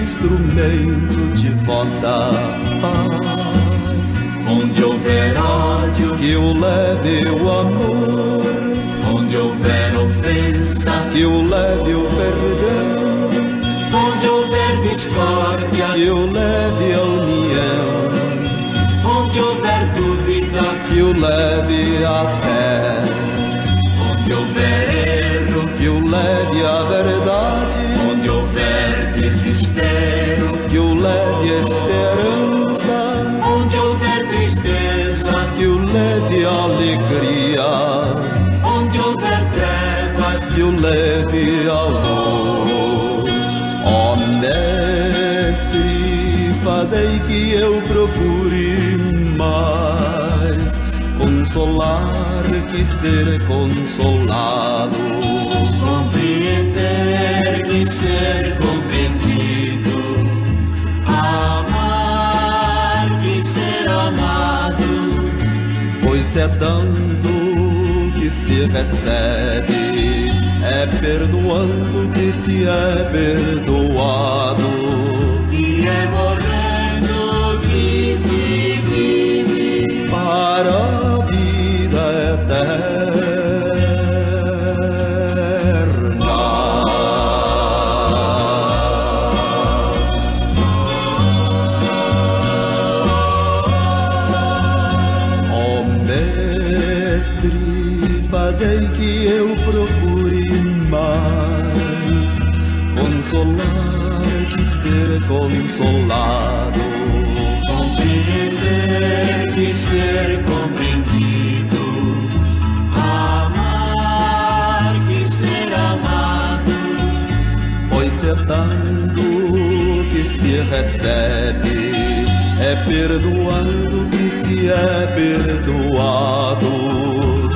instrumento de vossa paz. Onde houver ódio, que eu leve o amor. onde houver ofensa, Que eu leve o perdão. onde houver discórdia, Que eu leve a união. onde houver dúvida, Que eu leve a fé. onde houver erro, Que eu leve a verdade. onde houver desespero, Que eu leve a esperança. onde houver tristeza, Que eu leve a alegria. onde houver trevas, Que eu leve a luz. Ó Mestre, fazei que eu procure mais consolar que ser consolado. compreender que ser compreendido, amar que ser amado, Pois é dando que se recebe, é perdoando que se é perdoado. e é morrendo que se vive, Para a vida eterna. Ó Mestre, fazei que eu procure mais consolar que ser consolado. compreender que ser compreendido, amar que ser amado, Pois é dando que se recebe, é perdoando que se é perdoado.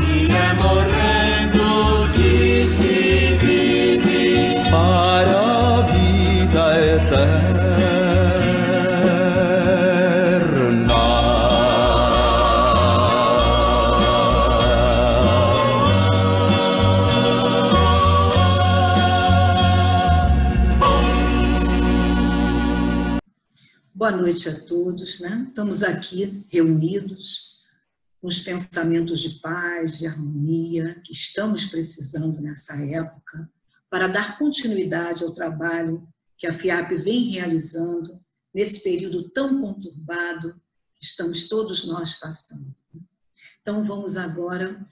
e é morrendo que se vive, Para a vida eterna. Boa noite a todos, né? Estamos aqui reunidos com os pensamentos de paz, de harmonia, que estamos precisando nessa época, para dar continuidade ao trabalho que a FIAP vem realizando nesse período tão conturbado que estamos todos nós passando. Então, vamos agora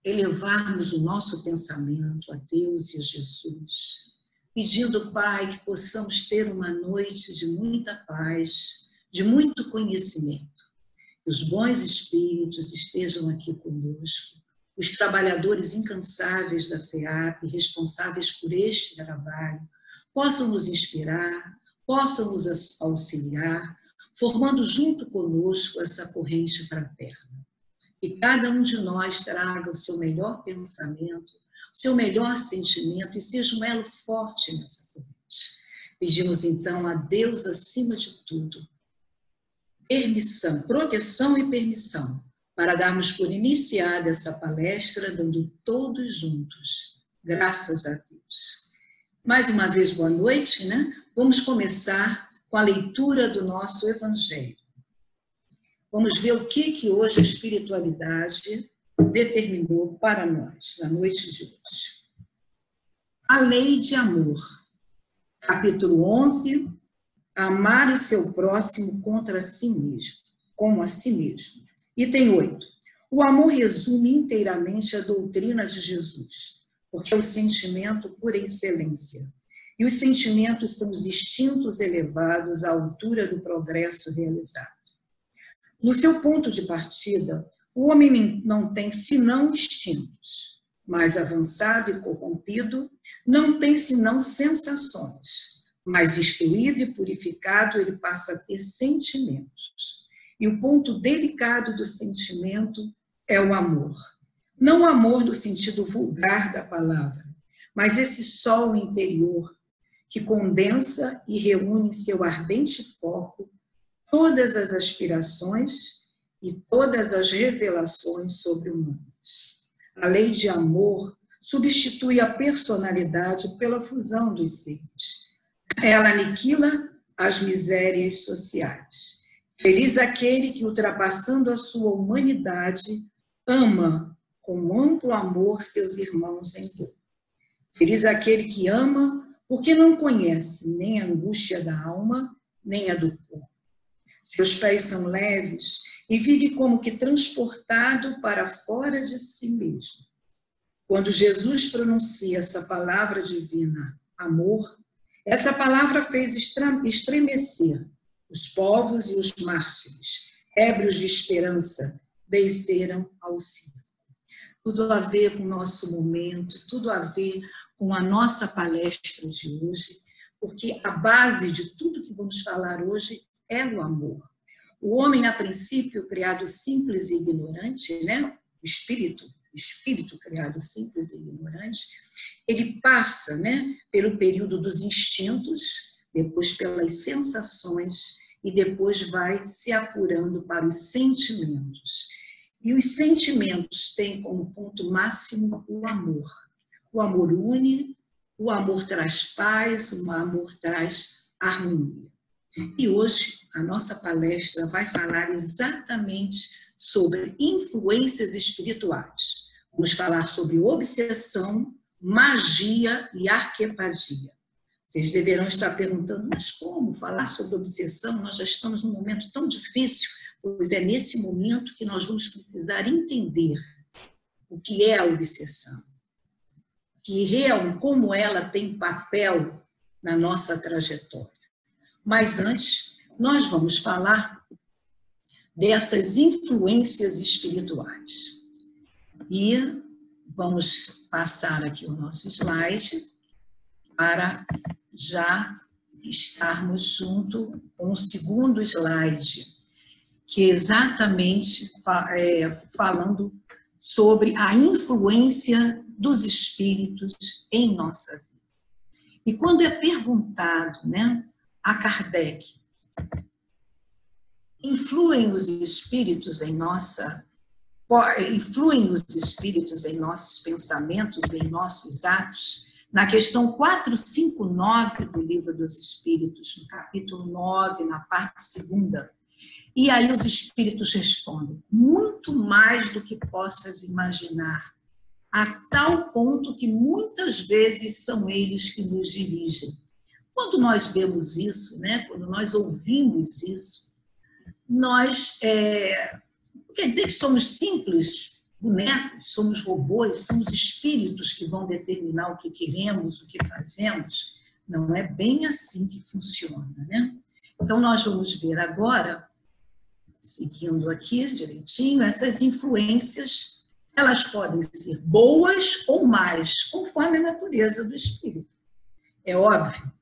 elevarmos o nosso pensamento a Deus e a Jesus, pedindo, Pai, que possamos ter uma noite de muita paz, de muito conhecimento. Que os bons espíritos estejam aqui conosco, os trabalhadores incansáveis da FEAP, responsáveis por este trabalho, possam nos inspirar, possam nos auxiliar, formando junto conosco essa corrente fraterna. Que cada um de nós traga o seu melhor pensamento, o seu melhor sentimento e seja um elo forte nessa corrente. Pedimos então a Deus, acima de tudo, permissão, proteção e permissão, para darmos por iniciada essa palestra, dando todos juntos, graças a Deus. Mais uma vez, boa noite, né? Vamos começar com a leitura do nosso Evangelho. Vamos ver o que hoje a espiritualidade determinou para nós, na noite de hoje. A lei de amor, capítulo 11, amar o seu próximo contra si mesmo, como a si mesmo. Item 8. O amor resume inteiramente a doutrina de Jesus, porque é o sentimento por excelência. E os sentimentos são os instintos elevados à altura do progresso realizado. No seu ponto de partida, o homem não tem senão instintos. Mais avançado e corrompido, não tem senão sensações. Mais instruído e purificado, ele passa a ter sentimentos. E o ponto delicado do sentimento é o amor. Não o amor no sentido vulgar da palavra, mas esse sol interior que condensa e reúne em seu ardente foco todas as aspirações e todas as revelações sobre-humanas. A lei de amor substitui a personalidade pela fusão dos seres. Ela aniquila as misérias sociais. Feliz aquele que, ultrapassando a sua humanidade, ama com amplo amor seus irmãos em dor. Feliz aquele que ama porque não conhece nem a angústia da alma, nem a do corpo. Seus pés são leves e vive como que transportado para fora de si mesmo. Quando Jesus pronuncia essa palavra divina, amor, essa palavra fez estremecer os povos e os mártires, ébrios de esperança, desceram ao céu. Tudo a ver com o nosso momento, tudo a ver com a nossa palestra de hoje, porque a base de tudo que vamos falar hoje é o amor. O homem, a princípio, criado simples e ignorante, né? O espírito criado simples e ignorante, ele passa, né, pelo período dos instintos, depois pelas sensações e depois vai se apurando para os sentimentos. E os sentimentos têm como ponto máximo o amor. O amor une, o amor traz paz, o amor traz harmonia. E hoje a nossa palestra vai falar exatamente sobre influências espirituais. Vamos falar sobre obsessão, magia e arquepadia. Vocês deverão estar perguntando, mas como falar sobre obsessão? Nós já estamos num momento tão difícil, pois é nesse momento que nós vamos precisar entender o que é a obsessão, como ela tem papel na nossa trajetória. Mas antes, nós vamos falar dessas influências espirituais. E vamos passar aqui o nosso slide para já estarmos junto com o segundo slide, que é exatamente falando sobre a influência dos espíritos em nossa vida. E quando é perguntado, né, a Kardec, influem os espíritos em nossos pensamentos, em nossos atos? Na questão 459 do Livro dos Espíritos, no capítulo 9, na parte 2ª. E aí os espíritos respondem, muito mais do que possas imaginar, a tal ponto que muitas vezes são eles que nos dirigem. Quando nós vemos isso, né, quando nós ouvimos isso, nós, quer dizer que somos simples bonecos, somos robôs, somos espíritos que vão determinar o que queremos, o que fazemos. Não é bem assim que funciona, né? Então, nós vamos ver agora, seguindo aqui direitinho, essas influências, elas podem ser boas ou más, conforme a natureza do espírito. É óbvio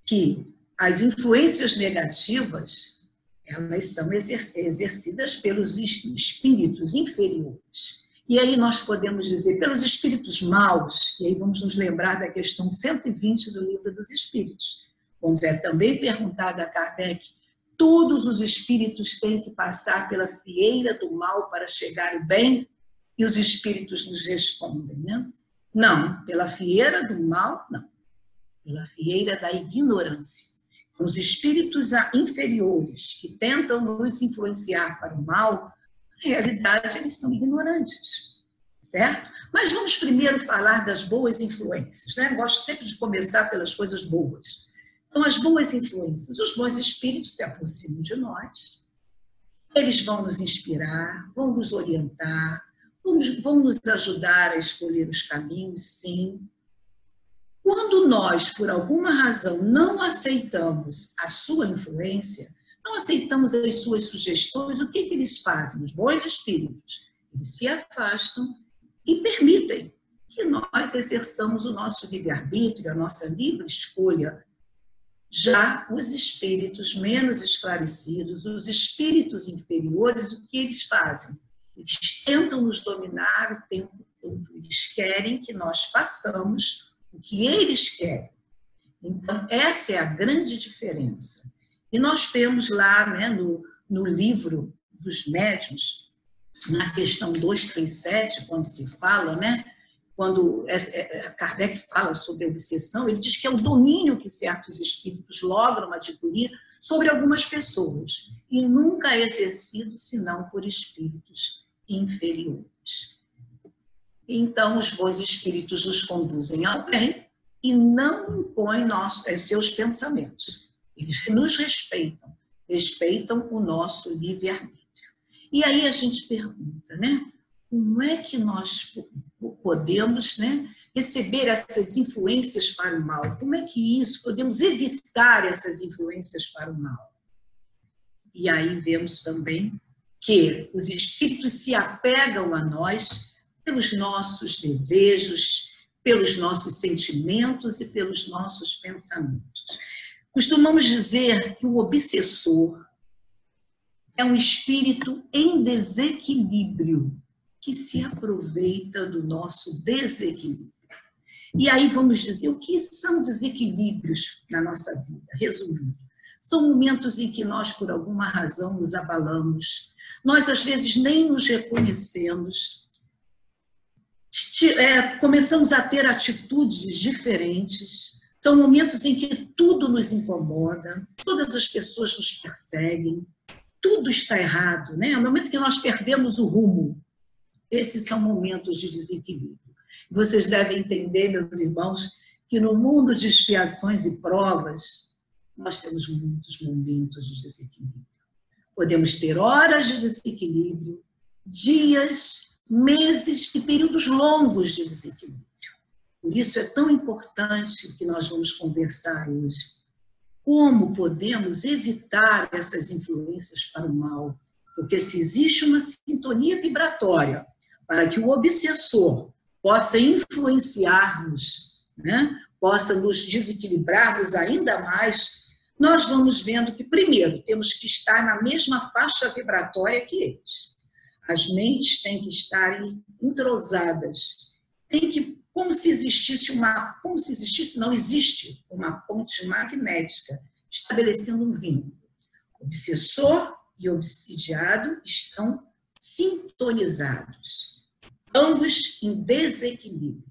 que as influências negativas, elas são exercidas pelos espíritos inferiores. E aí nós podemos dizer, pelos espíritos maus, e aí vamos nos lembrar da questão 120 do Livro dos Espíritos, onde é também perguntado a Kardec, todos os espíritos têm que passar pela fieira do mal para chegar ao bem? E os espíritos nos respondem, né? Não, pela fieira do mal, não. Pela fieira da ignorância. Os espíritos inferiores que tentam nos influenciar para o mal, na realidade, eles são ignorantes, certo? Mas vamos primeiro falar das boas influências, né? Gosto sempre de começar pelas coisas boas. Então, as boas influências, os bons espíritos se aproximam de nós, eles vão nos inspirar, vão nos orientar, vão nos ajudar a escolher os caminhos, sim. Quando nós, por alguma razão, não aceitamos a sua influência, não aceitamos as suas sugestões, o que eles fazem? Os bons espíritos, eles se afastam e permitem que nós exerçamos o nosso livre-arbítrio, a nossa livre escolha. Já os espíritos menos esclarecidos, os espíritos inferiores, o que eles fazem? Eles tentam nos dominar o tempo todo, eles querem que nós façamos o que eles querem. Então, essa é a grande diferença. E nós temos lá, né, no livro dos médiuns, na questão 237, quando se fala, né, quando Kardec fala sobre a obsessão, ele diz que é o domínio que certos espíritos logram adquirir sobre algumas pessoas, e nunca é exercido senão por espíritos inferiores. Então, os bons espíritos nos conduzem ao bem e não impõem seus pensamentos. Eles nos respeitam, respeitam o nosso livre-arbítrio. E aí a gente pergunta, né? Como é que nós podemos, né, receber essas influências para o mal? Como é que podemos evitar essas influências para o mal? E aí vemos também que os espíritos se apegam a nós pelos nossos desejos, pelos nossos sentimentos e pelos nossos pensamentos. Costumamos dizer que o obsessor é um espírito em desequilíbrio, que se aproveita do nosso desequilíbrio. E aí vamos dizer o que são desequilíbrios na nossa vida, resumindo. São momentos em que nós, por alguma razão, nos abalamos, nós às vezes nem nos reconhecemos, começamos a ter atitudes diferentes, são momentos em que tudo nos incomoda, todas as pessoas nos perseguem, tudo está errado, né? É o momento que nós perdemos o rumo. Esses são momentos de desequilíbrio. Vocês devem entender, meus irmãos, que no mundo de expiações e provas, nós temos muitos momentos de desequilíbrio. Podemos ter horas de desequilíbrio, dias, meses e períodos longos de desequilíbrio. Por isso é tão importante que nós vamos conversar hoje. Como podemos evitar essas influências para o mal? Porque se existe uma sintonia vibratória para que o obsessor possa influenciar-nos, né? Possa nos desequilibrarmos ainda mais, nós vamos vendo que, primeiro, temos que estar na mesma faixa vibratória que eles. As mentes têm que estar entrosadas. Tem que, como se existisse não existe uma ponte magnética estabelecendo um vínculo. Obsessor e obsidiado estão sintonizados, ambos em desequilíbrio.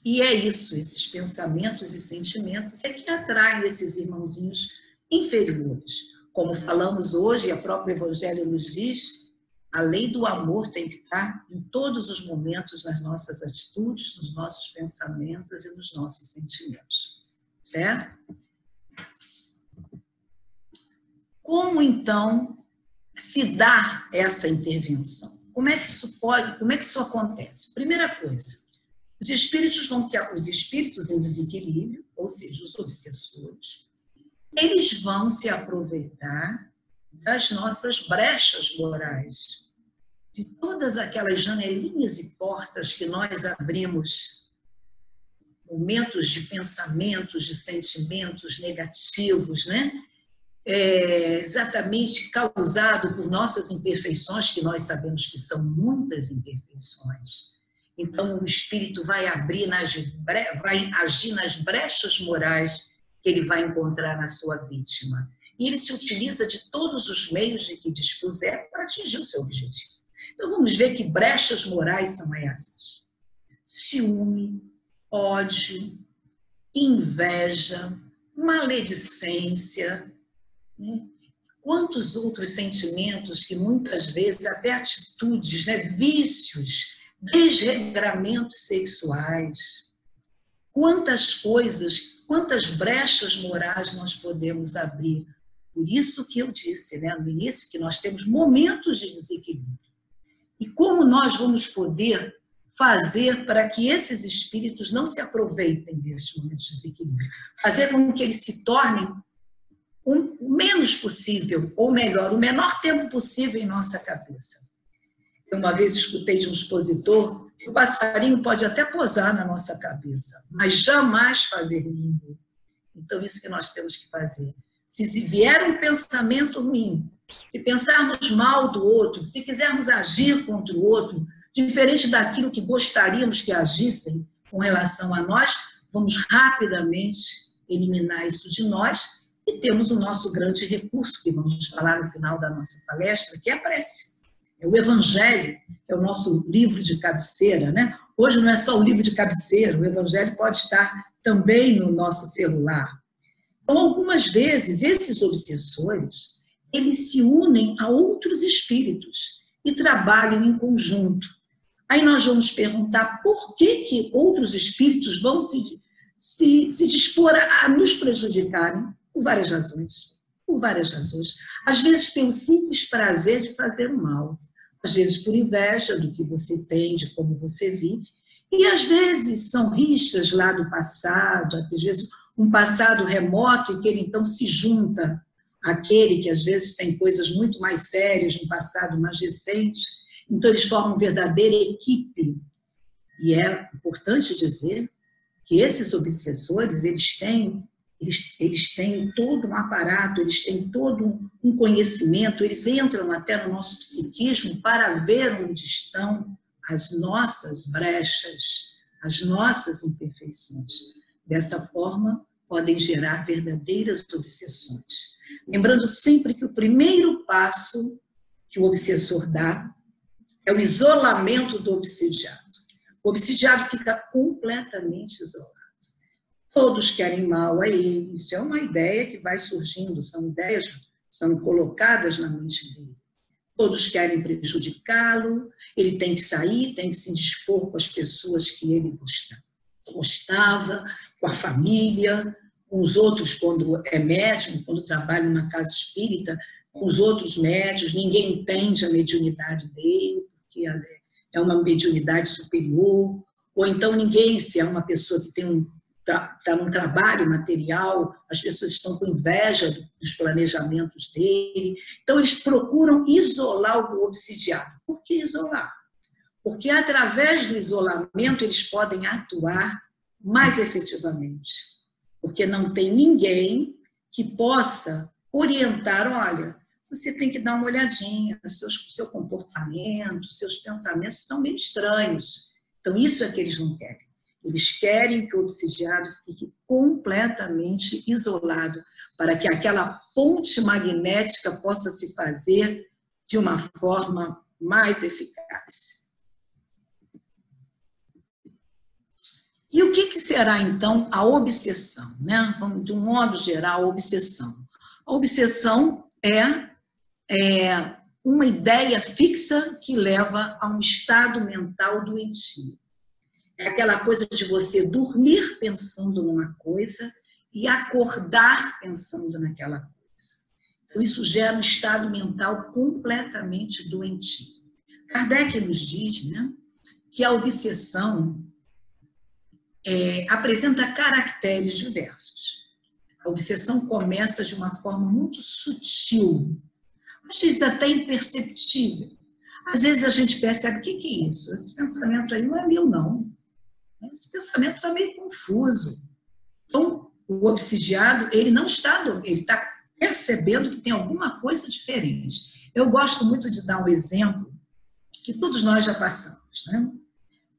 E é isso, esses pensamentos e sentimentos é que atraem esses irmãozinhos inferiores. Como falamos hoje, e o próprio Evangelho nos diz, a lei do amor tem que estar em todos os momentos nas nossas atitudes, nos nossos pensamentos e nos nossos sentimentos. Certo? Como, então, se dá essa intervenção? Como é que isso acontece? Primeira coisa, os espíritos em desequilíbrio, ou seja, os obsessores, eles vão se aproveitar das nossas brechas morais, de todas aquelas janelinhas e portas que nós abrimos, momentos de pensamentos, de sentimentos negativos, né? Exatamente causado por nossas imperfeições, que nós sabemos que são muitas imperfeições. Então, o espírito vai agir nas brechas morais que ele vai encontrar na sua vítima. E ele se utiliza de todos os meios de que dispuser para atingir o seu objetivo. Então, vamos ver que brechas morais são essas. Ciúme, ódio, inveja, maledicência, né? Quantos outros sentimentos que muitas vezes, até atitudes, né? Vícios, desregramentos sexuais. Quantas coisas, quantas brechas morais nós podemos abrir. Por isso que eu disse, né, no início, que nós temos momentos de desequilíbrio. E como nós vamos poder fazer para que esses espíritos não se aproveitem desses momentos de desequilíbrio? Fazer com que eles se tornem o menos possível, ou melhor, o menor tempo possível em nossa cabeça. Eu uma vez escutei de um expositor que o passarinho pode até pousar na nossa cabeça, mas jamais fazer ninho. Então, isso que nós temos que fazer. Se vier um pensamento ruim, se pensarmos mal do outro, se quisermos agir contra o outro, diferente daquilo que gostaríamos que agissem com relação a nós, vamos rapidamente eliminar isso de nós e temos o nosso grande recurso, que vamos falar no final da nossa palestra, que é a prece. O Evangelho é o nosso livro de cabeceira, né? Hoje não é só o livro de cabeceira, o Evangelho pode estar também no nosso celular. Então, algumas vezes, esses obsessores, eles se unem a outros espíritos e trabalham em conjunto. Aí nós vamos perguntar por que outros espíritos vão se dispor a nos prejudicarem por várias razões. Por várias razões. Às vezes pelo simples prazer de fazer o mal. Às vezes por inveja do que você tem, de como você vive. E às vezes são rixas lá do passado, às vezes um passado remoto e que ele então se junta àquele que às vezes tem coisas muito mais sérias no passado mais recente. Então eles formam uma verdadeira equipe. E é importante dizer que esses obsessores, eles têm todo um aparato, eles têm todo um conhecimento, eles entram até no nosso psiquismo para ver onde estão as nossas brechas, as nossas imperfeições. Dessa forma, podem gerar verdadeiras obsessões. Lembrando sempre que o primeiro passo que o obsessor dá é o isolamento do obsidiado. O obsidiado fica completamente isolado. Todos querem mal a ele. Isso é uma ideia que vai surgindo, são ideias que são colocadas na mente dele. Todos querem prejudicá-lo, ele tem que sair, tem que se dispor com as pessoas que ele gostava, com a família, com os outros quando é médium, quando trabalha na casa espírita, com os outros médios, ninguém entende a mediunidade dele, porque é uma mediunidade superior, ou então ninguém, se é uma pessoa que tem está num trabalho material, as pessoas estão com inveja dos planejamentos dele. Então, eles procuram isolar o obsidiado. Por que isolar? Porque, através do isolamento, eles podem atuar mais efetivamente. Porque não tem ninguém que possa orientar, olha, você tem que dar uma olhadinha, seu comportamento, seus pensamentos estão meio estranhos. Então, isso é que eles não querem. Eles querem que o obsidiado fique completamente isolado, para que aquela ponte magnética possa se fazer de uma forma mais eficaz. E o que será, então, a obsessão, né? De um modo geral, a obsessão. A obsessão é uma ideia fixa que leva a um estado mental doentio. É aquela coisa de você dormir pensando numa coisa e acordar pensando naquela coisa. Então, isso gera um estado mental completamente doentio. Kardec nos diz, né, que a obsessão apresenta caracteres diversos. A obsessão começa de uma forma muito sutil, às vezes até imperceptível. Às vezes a gente percebe, o que é isso? Esse pensamento aí não é meu, não. Esse pensamento está meio confuso. Então, o obsidiado, ele não está, ele está percebendo que tem alguma coisa diferente. Eu gosto muito de dar um exemplo que todos nós já passamos, né?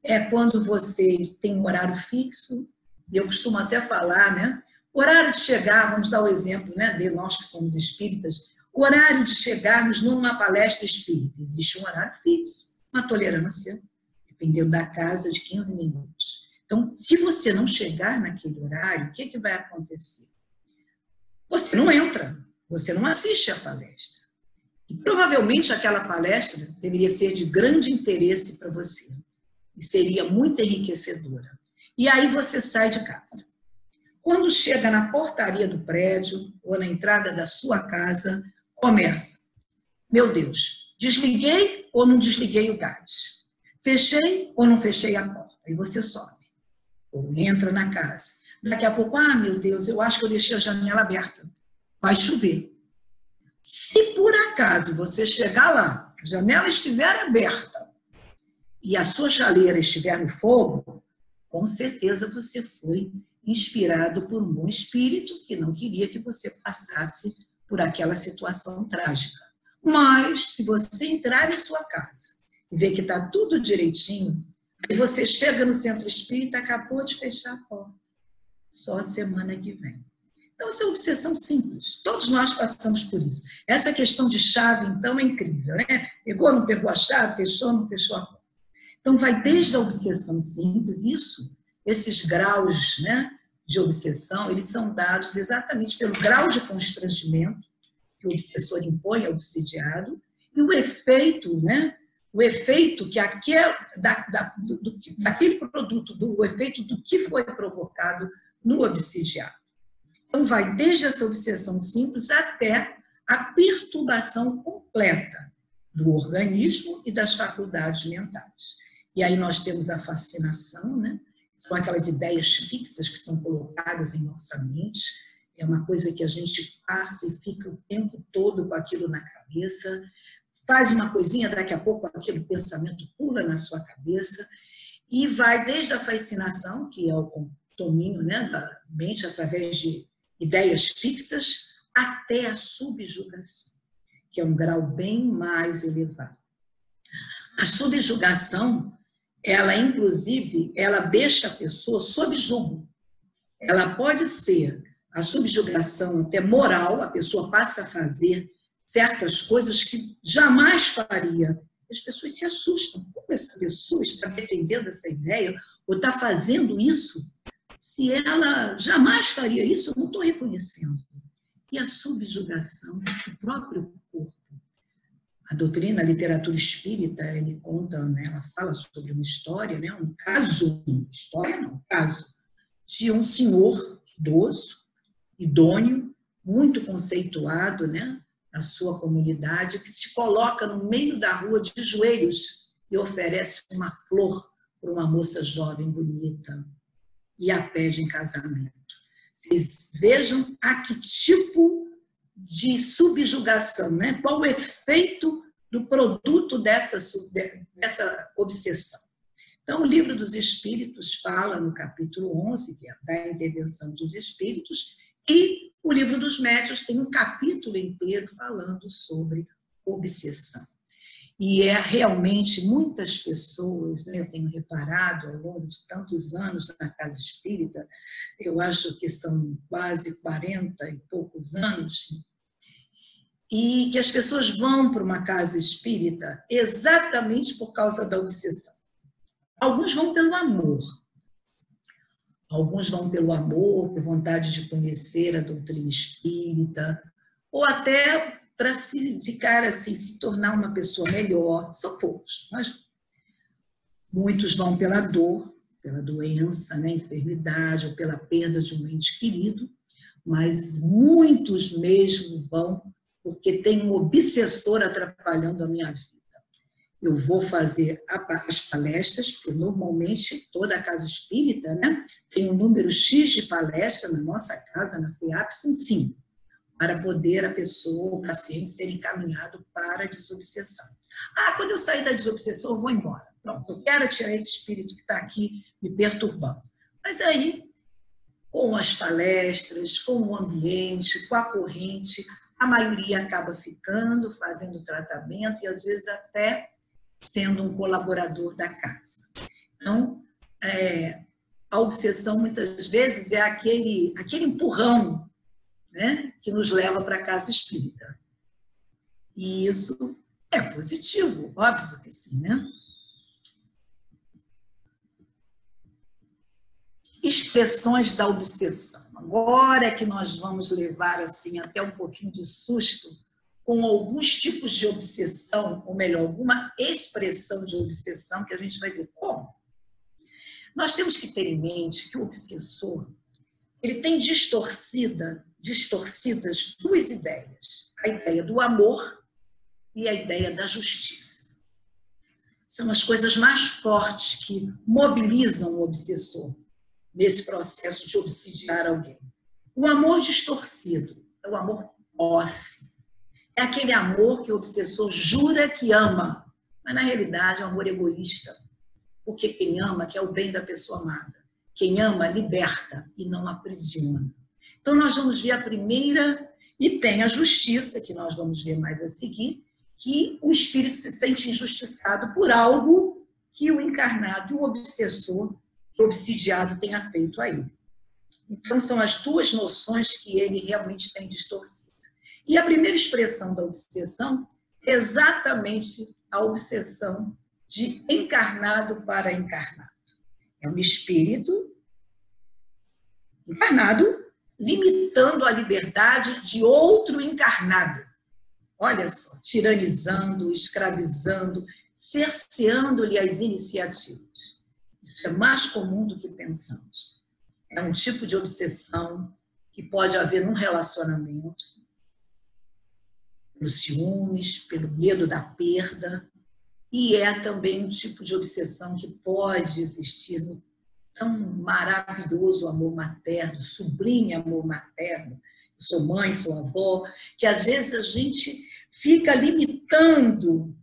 É quando você tem um horário fixo, e eu costumo até falar, né? O horário de chegar, vamos dar o exemplo, né, de nós que somos espíritas, o horário de chegarmos numa palestra espírita, existe um horário fixo, uma tolerância, dependendo da casa, de 15 minutos. Então, se você não chegar naquele horário, o que vai acontecer? Você não entra, você não assiste a palestra. E provavelmente aquela palestra deveria ser de grande interesse para você. E seria muito enriquecedora. E aí você sai de casa. Quando chega na portaria do prédio, ou na entrada da sua casa, começa. Meu Deus, desliguei ou não desliguei o gás? Fechei ou não fechei a porta? Aí você sobe. Ou entra na casa. Daqui a pouco, meu Deus, eu acho que eu deixei a janela aberta. Vai chover. Se por acaso você chegar lá, a janela estiver aberta e a sua chaleira estiver no fogo, com certeza você foi inspirado por um bom espírito que não queria que você passasse por aquela situação trágica. Mas, se você entrar em sua casa e ver que está tudo direitinho, e você chega no centro espírita, acabou de fechar a porta. Só semana que vem. Então, essa é uma obsessão simples. Todos nós passamos por isso. Essa questão de chave, então, é incrível, né? Pegou, não pegou a chave, fechou, não fechou a porta. Então, vai desde a obsessão simples, esses graus, né, de obsessão, eles são dados exatamente pelo grau de constrangimento que o obsessor impõe ao obsidiado e o efeito, né, o efeito que daquele produto, o efeito do que foi provocado no obsidiado. Então, vai desde essa obsessão simples até a perturbação completa do organismo e das faculdades mentais. E aí nós temos a fascinação, né? São aquelas ideias fixas que são colocadas em nossa mente, é uma coisa que a gente passa e fica o tempo todo com aquilo na cabeça, faz uma coisinha, daqui a pouco aquele pensamento pula na sua cabeça, e vai desde a fascinação, que é o domínio, né, da mente através de ideias fixas, até a subjugação, que é um grau bem mais elevado. A subjugação, ela, inclusive, ela deixa a pessoa sob julgo. Ela pode ser a subjugação até moral, a pessoa passa a fazer certas coisas que jamais faria. As pessoas se assustam. Como essa pessoa está defendendo essa ideia ou está fazendo isso? Se ela jamais faria isso, eu não estou reconhecendo. E a subjugação do próprio corpo. A doutrina, a literatura espírita, ele conta, né, ela fala sobre uma história, né, um caso, história não, caso, de um senhor idoso, idôneo, muito conceituado, né, na sua comunidade, que se coloca no meio da rua de joelhos e oferece uma flor para uma moça jovem, bonita, e a pede em casamento. Vocês vejam a que tipo de subjugação, né? Qual o efeito do produto dessa obsessão. Então, o Livro dos Espíritos fala no capítulo 11, que é da intervenção dos espíritos, e o Livro dos Médiuns tem um capítulo inteiro falando sobre obsessão. E é realmente muitas pessoas, né, eu tenho reparado ao longo de tantos anos na Casa Espírita, eu acho que são quase 40 e poucos anos, e que as pessoas vão para uma casa espírita exatamente por causa da obsessão. Alguns vão pelo amor. Alguns vão pelo amor, por vontade de conhecer a doutrina espírita, ou até para se ficar assim, se tornar uma pessoa melhor. São poucos, mas muitos vão pela dor, pela doença, né, enfermidade, ou pela perda de um ente querido, mas muitos mesmo vão porque tem um obsessor atrapalhando a minha vida. Eu vou fazer as palestras, porque normalmente toda a casa espírita, né, tem um número X de palestras na nossa casa, na FEAP, são 5, para poder a pessoa, o paciente, ser encaminhado para a desobsessão. Quando eu sair da desobsessão, eu vou embora. Pronto, eu quero tirar esse espírito que está aqui me perturbando. Mas aí, com as palestras, com o ambiente, com a corrente, a maioria acaba ficando, fazendo tratamento e, às vezes, até sendo um colaborador da casa. Então, a obsessão, muitas vezes, é aquele empurrão, né, que nos leva para a casa espírita. E isso é positivo, óbvio que sim, né? Expressões da obsessão. Agora é que nós vamos levar assim até um pouquinho de susto com alguns tipos de obsessão, ou melhor, alguma expressão de obsessão que a gente vai dizer, como? Nós temos que ter em mente que o obsessor, ele tem distorcidas duas ideias, a ideia do amor e a ideia da justiça. São as coisas mais fortes que mobilizam o obsessor nesse processo de obsidiar alguém. O amor distorcido é o amor posse. É aquele amor que o obsessor jura que ama, mas na realidade é um amor egoísta. Porque quem ama quer o bem da pessoa amada. Quem ama liberta e não aprisiona. Então nós vamos ver a primeira, e tem a justiça, que nós vamos ver mais a seguir, que o espírito se sente injustiçado por algo que o encarnado, o obsessor, o obsidiado tenha feito a ele. Então, são as duas noções que ele realmente tem distorcida. E a primeira expressão da obsessão é exatamente a obsessão de encarnado para encarnado. É um espírito encarnado limitando a liberdade de outro encarnado. Olha só, tiranizando, escravizando, cerceando-lhe as iniciativas. Isso é mais comum do que pensamos. É um tipo de obsessão que pode haver num relacionamento, pelos ciúmes, pelo medo da perda, e é também um tipo de obsessão que pode existir no tão maravilhoso amor materno, sublime amor materno. Eu sou mãe, sou avó, que às vezes a gente fica limitando,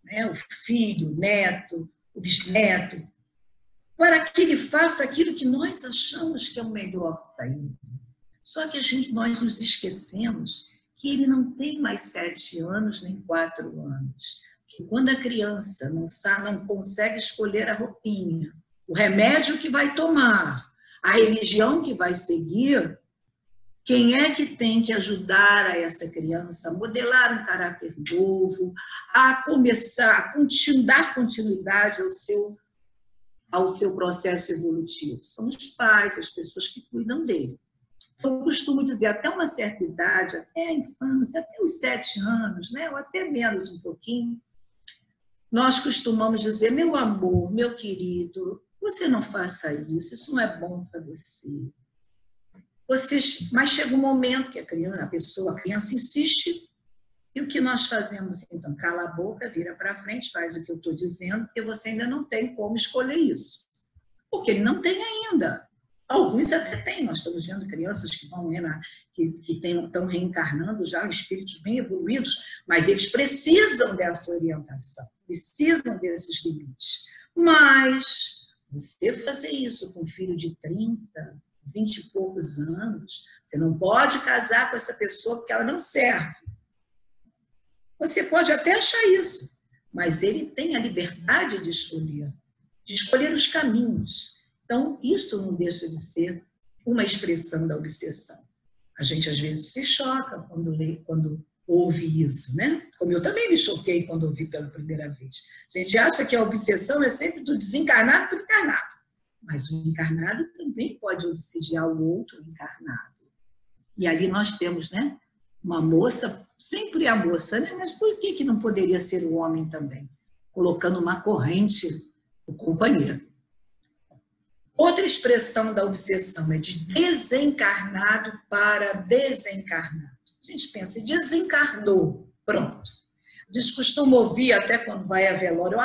né, o filho, o neto, o bisneto, para que ele faça aquilo que nós achamos que é o melhor para ele. Só que nós nos esquecemos que ele não tem mais 7 anos nem 4 anos. Que quando a criança não consegue escolher a roupinha, o remédio que vai tomar, a religião que vai seguir, quem é que tem que ajudar a essa criança a modelar um caráter novo, a começar, a dar continuidade ao seu processo evolutivo? São os pais, as pessoas que cuidam dele. Eu costumo dizer, até uma certa idade, até a infância, até os 7 anos, né, ou até menos um pouquinho, nós costumamos dizer, meu amor, meu querido, você não faça isso, isso não é bom para você. Mas chega um momento que a criança insiste, e o que nós fazemos então? Cala a boca, vira para frente, faz o que eu estou dizendo, porque você ainda não tem como escolher isso. Porque ele não tem ainda. Alguns até têm, nós estamos vendo crianças que estão reencarnando já, espíritos bem evoluídos, mas eles precisam dessa orientação, precisam desses limites. Mas você fazer isso com um filho de 30, 20 e poucos anos, você não pode casar com essa pessoa porque ela não serve. Você pode até achar isso, mas ele tem a liberdade de escolher os caminhos. Então, isso não deixa de ser uma expressão da obsessão. A gente, às vezes, se choca quando ouve isso, né? Como eu também me choquei quando ouvi pela primeira vez. A gente acha que a obsessão é sempre do desencarnado para o encarnado. Mas o encarnado também pode obsidiar o outro encarnado. E ali nós temos, né, uma moça, sempre a moça, né? Mas por que não poderia ser o homem também? Colocando uma corrente no companheiro. Outra expressão da obsessão é de desencarnado para desencarnado. A gente pensa, desencarnou, pronto. A gente costuma ouvir até quando vai a velório,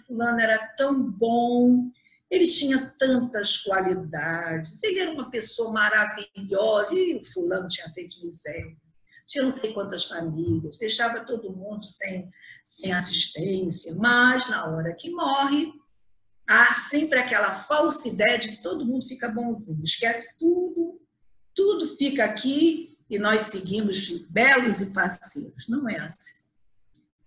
fulano era tão bom, ele tinha tantas qualidades, ele era uma pessoa maravilhosa, e o fulano tinha feito miséria, tinha não sei quantas famílias, deixava todo mundo sem assistência, mas na hora que morre, há sempre aquela falsa ideia de que todo mundo fica bonzinho, esquece tudo fica aqui e nós seguimos belos e faceiros. Não é assim.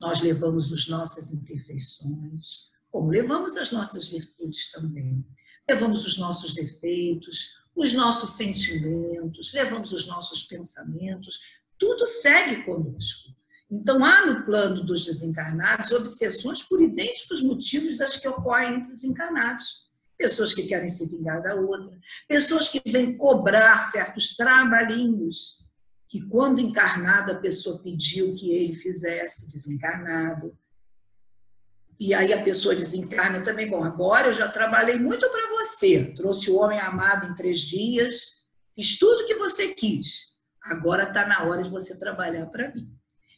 Nós levamos as nossas imperfeições, como levamos as nossas virtudes também. Levamos os nossos defeitos, os nossos sentimentos, levamos os nossos pensamentos, tudo segue conosco. Então, há no plano dos desencarnados obsessões por idênticos motivos das que ocorrem entre os encarnados. Pessoas que querem se vingar da outra, pessoas que vêm cobrar certos trabalhinhos que, quando encarnado, a pessoa pediu que ele fizesse, desencarnado. E aí a pessoa desencarna também, bom, agora eu já trabalhei muito para você, trouxe o homem amado em 3 dias, fiz tudo que você quis, agora está na hora de você trabalhar para mim.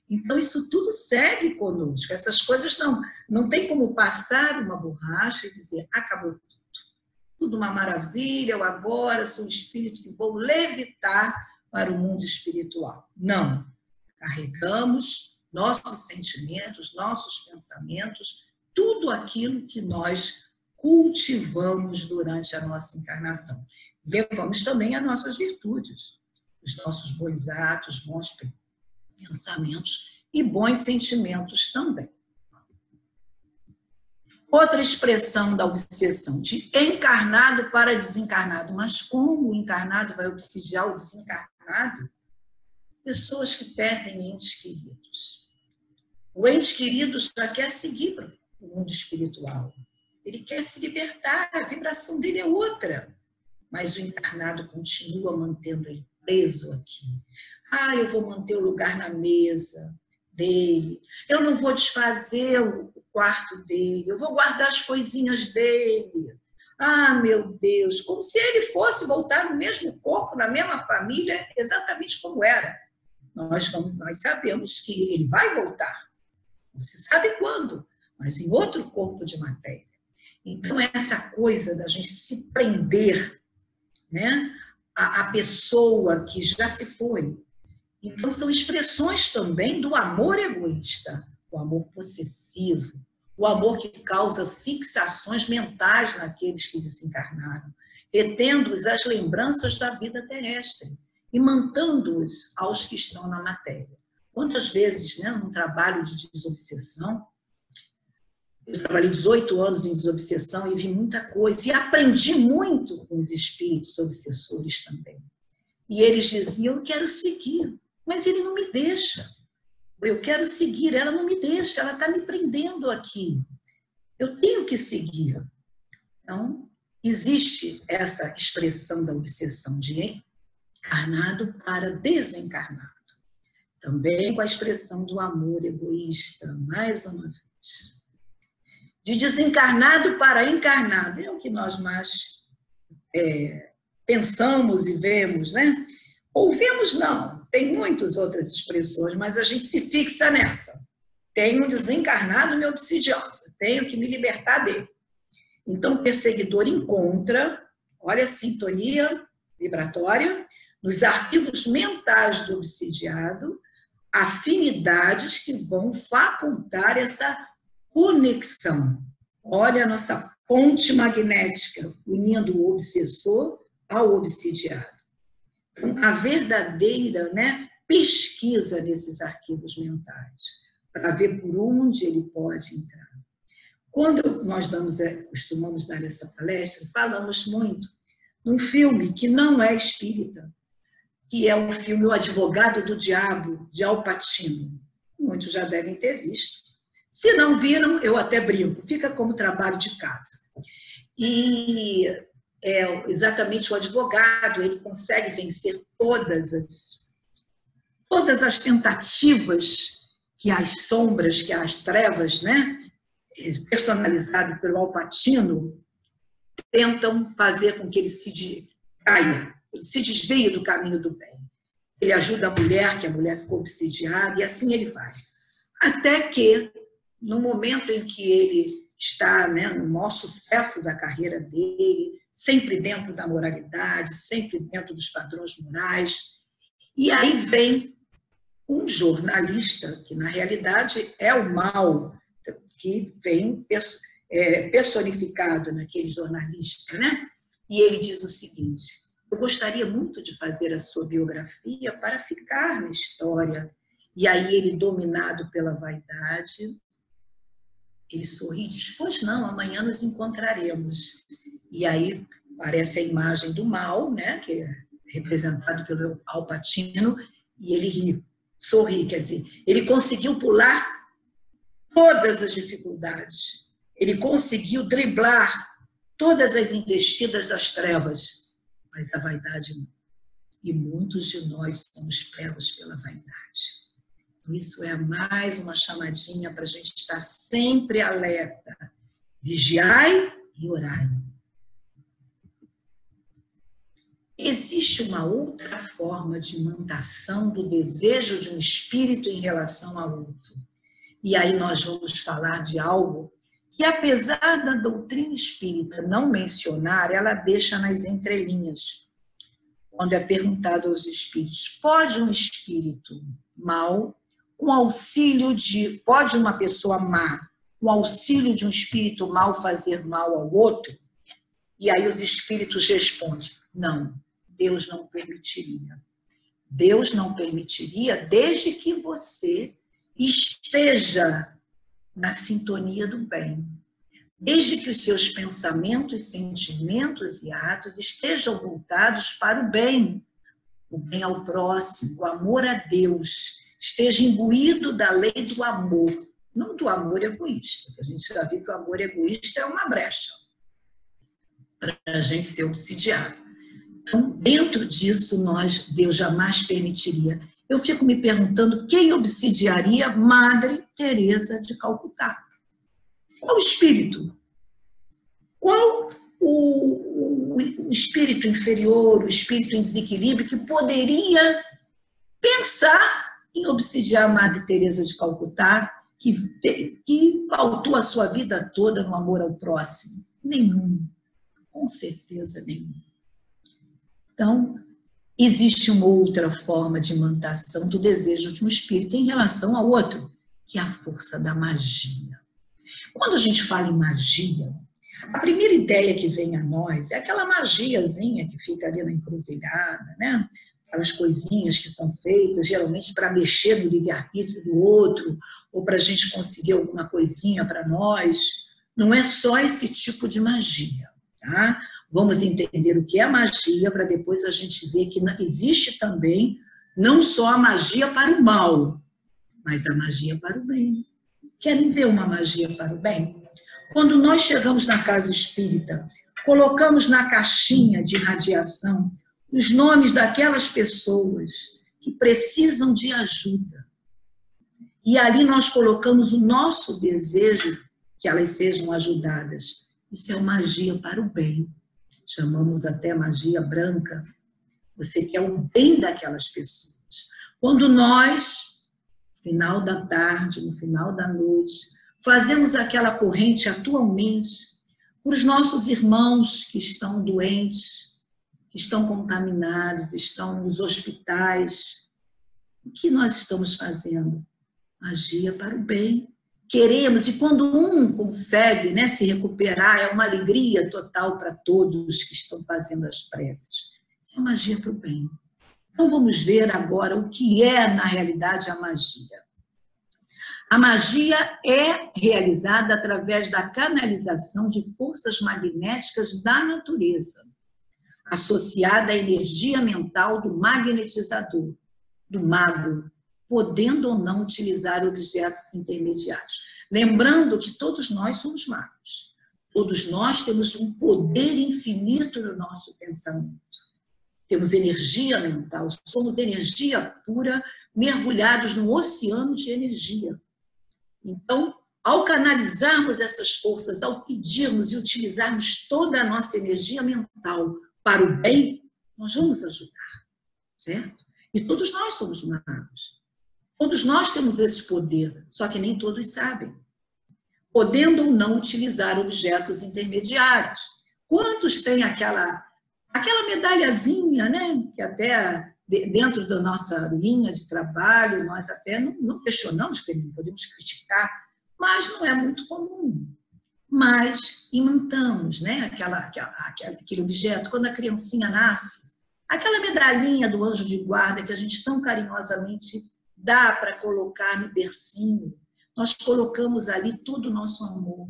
Então, isso tudo segue conosco. Essas coisas não tem como passar uma borracha e dizer, acabou tudo. Tudo uma maravilha, eu agora sou um espírito que vou levitar para o mundo espiritual. Não. Carregamos nossos sentimentos, nossos pensamentos, tudo aquilo que nós cultivamos durante a nossa encarnação. Levamos também as nossas virtudes, os nossos bons atos, bons pensamentos e bons sentimentos também. Outra expressão da obsessão, de encarnado para desencarnado. Mas como o encarnado vai obsidiar o desencarnado? Pessoas que perdem entes queridos. O ente querido já quer seguir para o mundo espiritual. Ele quer se libertar, a vibração dele é outra. Mas o encarnado continua mantendo ele preso aqui. Eu vou manter o lugar na mesa dele. Eu não vou desfazer o quarto dele. Eu vou guardar as coisinhas dele. Meu Deus, como se ele fosse voltar no mesmo corpo, na mesma família, exatamente como era. Nós sabemos que ele vai voltar. Não se sabe quando, mas em outro corpo de matéria. Então, essa coisa da gente se prender, né, a pessoa que já se foi. Então, são expressões também do amor egoísta, o amor possessivo, o amor que causa fixações mentais naqueles que desencarnaram, retendo-os as lembranças da vida terrestre e mantendo-os aos que estão na matéria. Quantas vezes, né, num trabalho de desobsessão, eu trabalhei 18 anos em desobsessão e vi muita coisa, e aprendi muito com os espíritos obsessores também. E eles diziam, eu quero seguir, mas ele não me deixa. Eu quero seguir, ela não me deixa, ela está me prendendo aqui. Eu tenho que seguir. Então, existe essa expressão da obsessão de encarnado para desencarnado. Também com a expressão do amor egoísta, mais uma vez. De desencarnado para encarnado, é o que nós mais pensamos e vemos, né? Ou vemos não, tem muitas outras expressões, mas a gente se fixa nessa. Tenho um desencarnado me obsidiando, tenho que me libertar dele. Então o perseguidor encontra, olha a sintonia vibratória, nos arquivos mentais do obsidiado, afinidades que vão facultar essa conexão. Olha a nossa ponte magnética unindo o obsessor ao obsidiado. Então, a verdadeira, né, pesquisa nesses arquivos mentais, para ver por onde ele pode entrar. Quando nós costumamos dar essa palestra, falamos muito num filme que não é espírita, que é o filme O Advogado do Diabo, de Al Pacino. Muitos já devem ter visto. Se não viram, eu até brinco, fica como trabalho de casa. E exatamente o advogado, ele consegue vencer todas as tentativas que as sombras, que as trevas, né, personalizado pelo Al Pacino, tentam fazer com que ele caia, ele se desvie do caminho do bem. Ele ajuda a mulher, que a mulher ficou obsidiada, e assim ele vai. Até que, no momento em que ele está, né, no maior sucesso da carreira dele, sempre dentro da moralidade, sempre dentro dos padrões morais, e aí vem um jornalista, que na realidade é o mal, que vem personificado naquele jornalista, né? E ele diz o seguinte: eu gostaria muito de fazer a sua biografia para ficar na história. E aí ele, dominado pela vaidade, ele sorri e diz, pois não, amanhã nos encontraremos. E aí aparece a imagem do mal, né, que é representado pelo Al Pacino, e ele ri, sorri, quer dizer, ele conseguiu pular todas as dificuldades, ele conseguiu driblar todas as investidas das trevas, mas a vaidade não. E muitos de nós somos pegos pela vaidade. Isso é mais uma chamadinha para a gente estar sempre alerta. Vigiai e orai. Existe uma outra forma de imantação do desejo de um espírito em relação ao outro. E aí nós vamos falar de algo que, apesar da doutrina espírita não mencionar, ela deixa nas entrelinhas. Quando é perguntado aos espíritos, pode um espírito mau, com auxílio de... Pode uma pessoa má, com auxílio de um espírito mau, fazer mal ao outro? E aí os espíritos respondem, não, Deus não permitiria. Deus não permitiria desde que você esteja na sintonia do bem. desde que os seus pensamentos, sentimentos e atos estejam voltados para o bem ao próximo, o amor a Deus, esteja imbuído da lei do amor, não do amor egoísta, que a gente já viu que o amor egoísta é uma brecha para a gente ser obsidiado. Então, dentro disso, Deus jamais permitiria. Eu fico me perguntando quem obsidiaria Madre Teresa de Calcutá. Qual o espírito? Qual o espírito inferior, o espírito em desequilíbrio que poderia pensar em obsidiar Madre Teresa de Calcutá, que pautou a sua vida toda no amor ao próximo? Nenhum. Com certeza nenhum. Então, existe uma outra forma de imantação do desejo de um espírito em relação ao outro, que é a força da magia. Quando a gente fala em magia, a primeira ideia que vem a nós é aquela magiazinha que fica ali na encruzilhada, né? Aquelas coisinhas que são feitas geralmente para mexer no livre-arbítrio do outro, ou para a gente conseguir alguma coisinha para nós. Não é só esse tipo de magia, tá? Vamos entender o que é magia para depois a gente ver que existe também não só a magia para o mal, mas a magia para o bem. Querem ver uma magia para o bem? Quando nós chegamos na casa espírita, colocamos na caixinha de radiação os nomes daquelas pessoas que precisam de ajuda. E ali nós colocamos o nosso desejo que elas sejam ajudadas. Isso é uma magia para o bem. Chamamos até magia branca. Você quer o bem daquelas pessoas. Quando nós, no final da tarde, no final da noite, fazemos aquela corrente atualmente por os nossos irmãos que estão doentes, que estão contaminados, estão nos hospitais. O que nós estamos fazendo? Magia para o bem. Queremos, e quando um consegue, né, se recuperar, é uma alegria total para todos que estão fazendo as preces. Isso é magia para o bem. Então vamos ver agora o que é, na realidade, a magia. A magia é realizada através da canalização de forças magnéticas da natureza, associada à energia mental do magnetizador, do mago, podendo ou não utilizar objetos intermediários. Lembrando que todos nós somos magos. Todos nós temos um poder infinito no nosso pensamento. Temos energia mental, somos energia pura, mergulhados num oceano de energia. Então, ao canalizarmos essas forças, ao pedirmos e utilizarmos toda a nossa energia mental para o bem, nós vamos ajudar, certo? E todos nós somos magos. Todos nós temos esse poder, só que nem todos sabem. Podendo ou não utilizar objetos intermediários. Quantos têm aquela medalhazinha, né? Que até dentro da nossa linha de trabalho, nós até não questionamos, porque não podemos criticar, mas não é muito comum. Mas imantamos, né? Aquele objeto, quando a criancinha nasce, aquela medalhinha do anjo de guarda que a gente tão carinhosamente dá para colocar no bercinho, nós colocamos ali todo o nosso amor.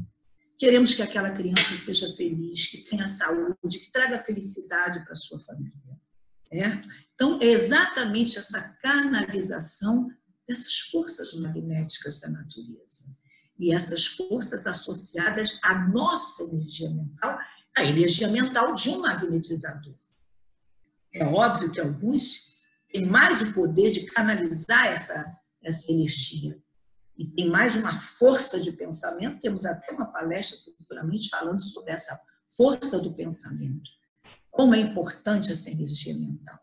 Queremos que aquela criança seja feliz, que tenha saúde, que traga felicidade para a sua família. Certo? Então, é exatamente essa canalização dessas forças magnéticas da natureza. E essas forças associadas à nossa energia mental, a energia mental de um magnetizador. É óbvio que alguns têm mais o poder de canalizar essa energia. E tem mais uma força de pensamento. Temos até uma palestra futuramente falando sobre essa força do pensamento. Como é importante essa energia mental.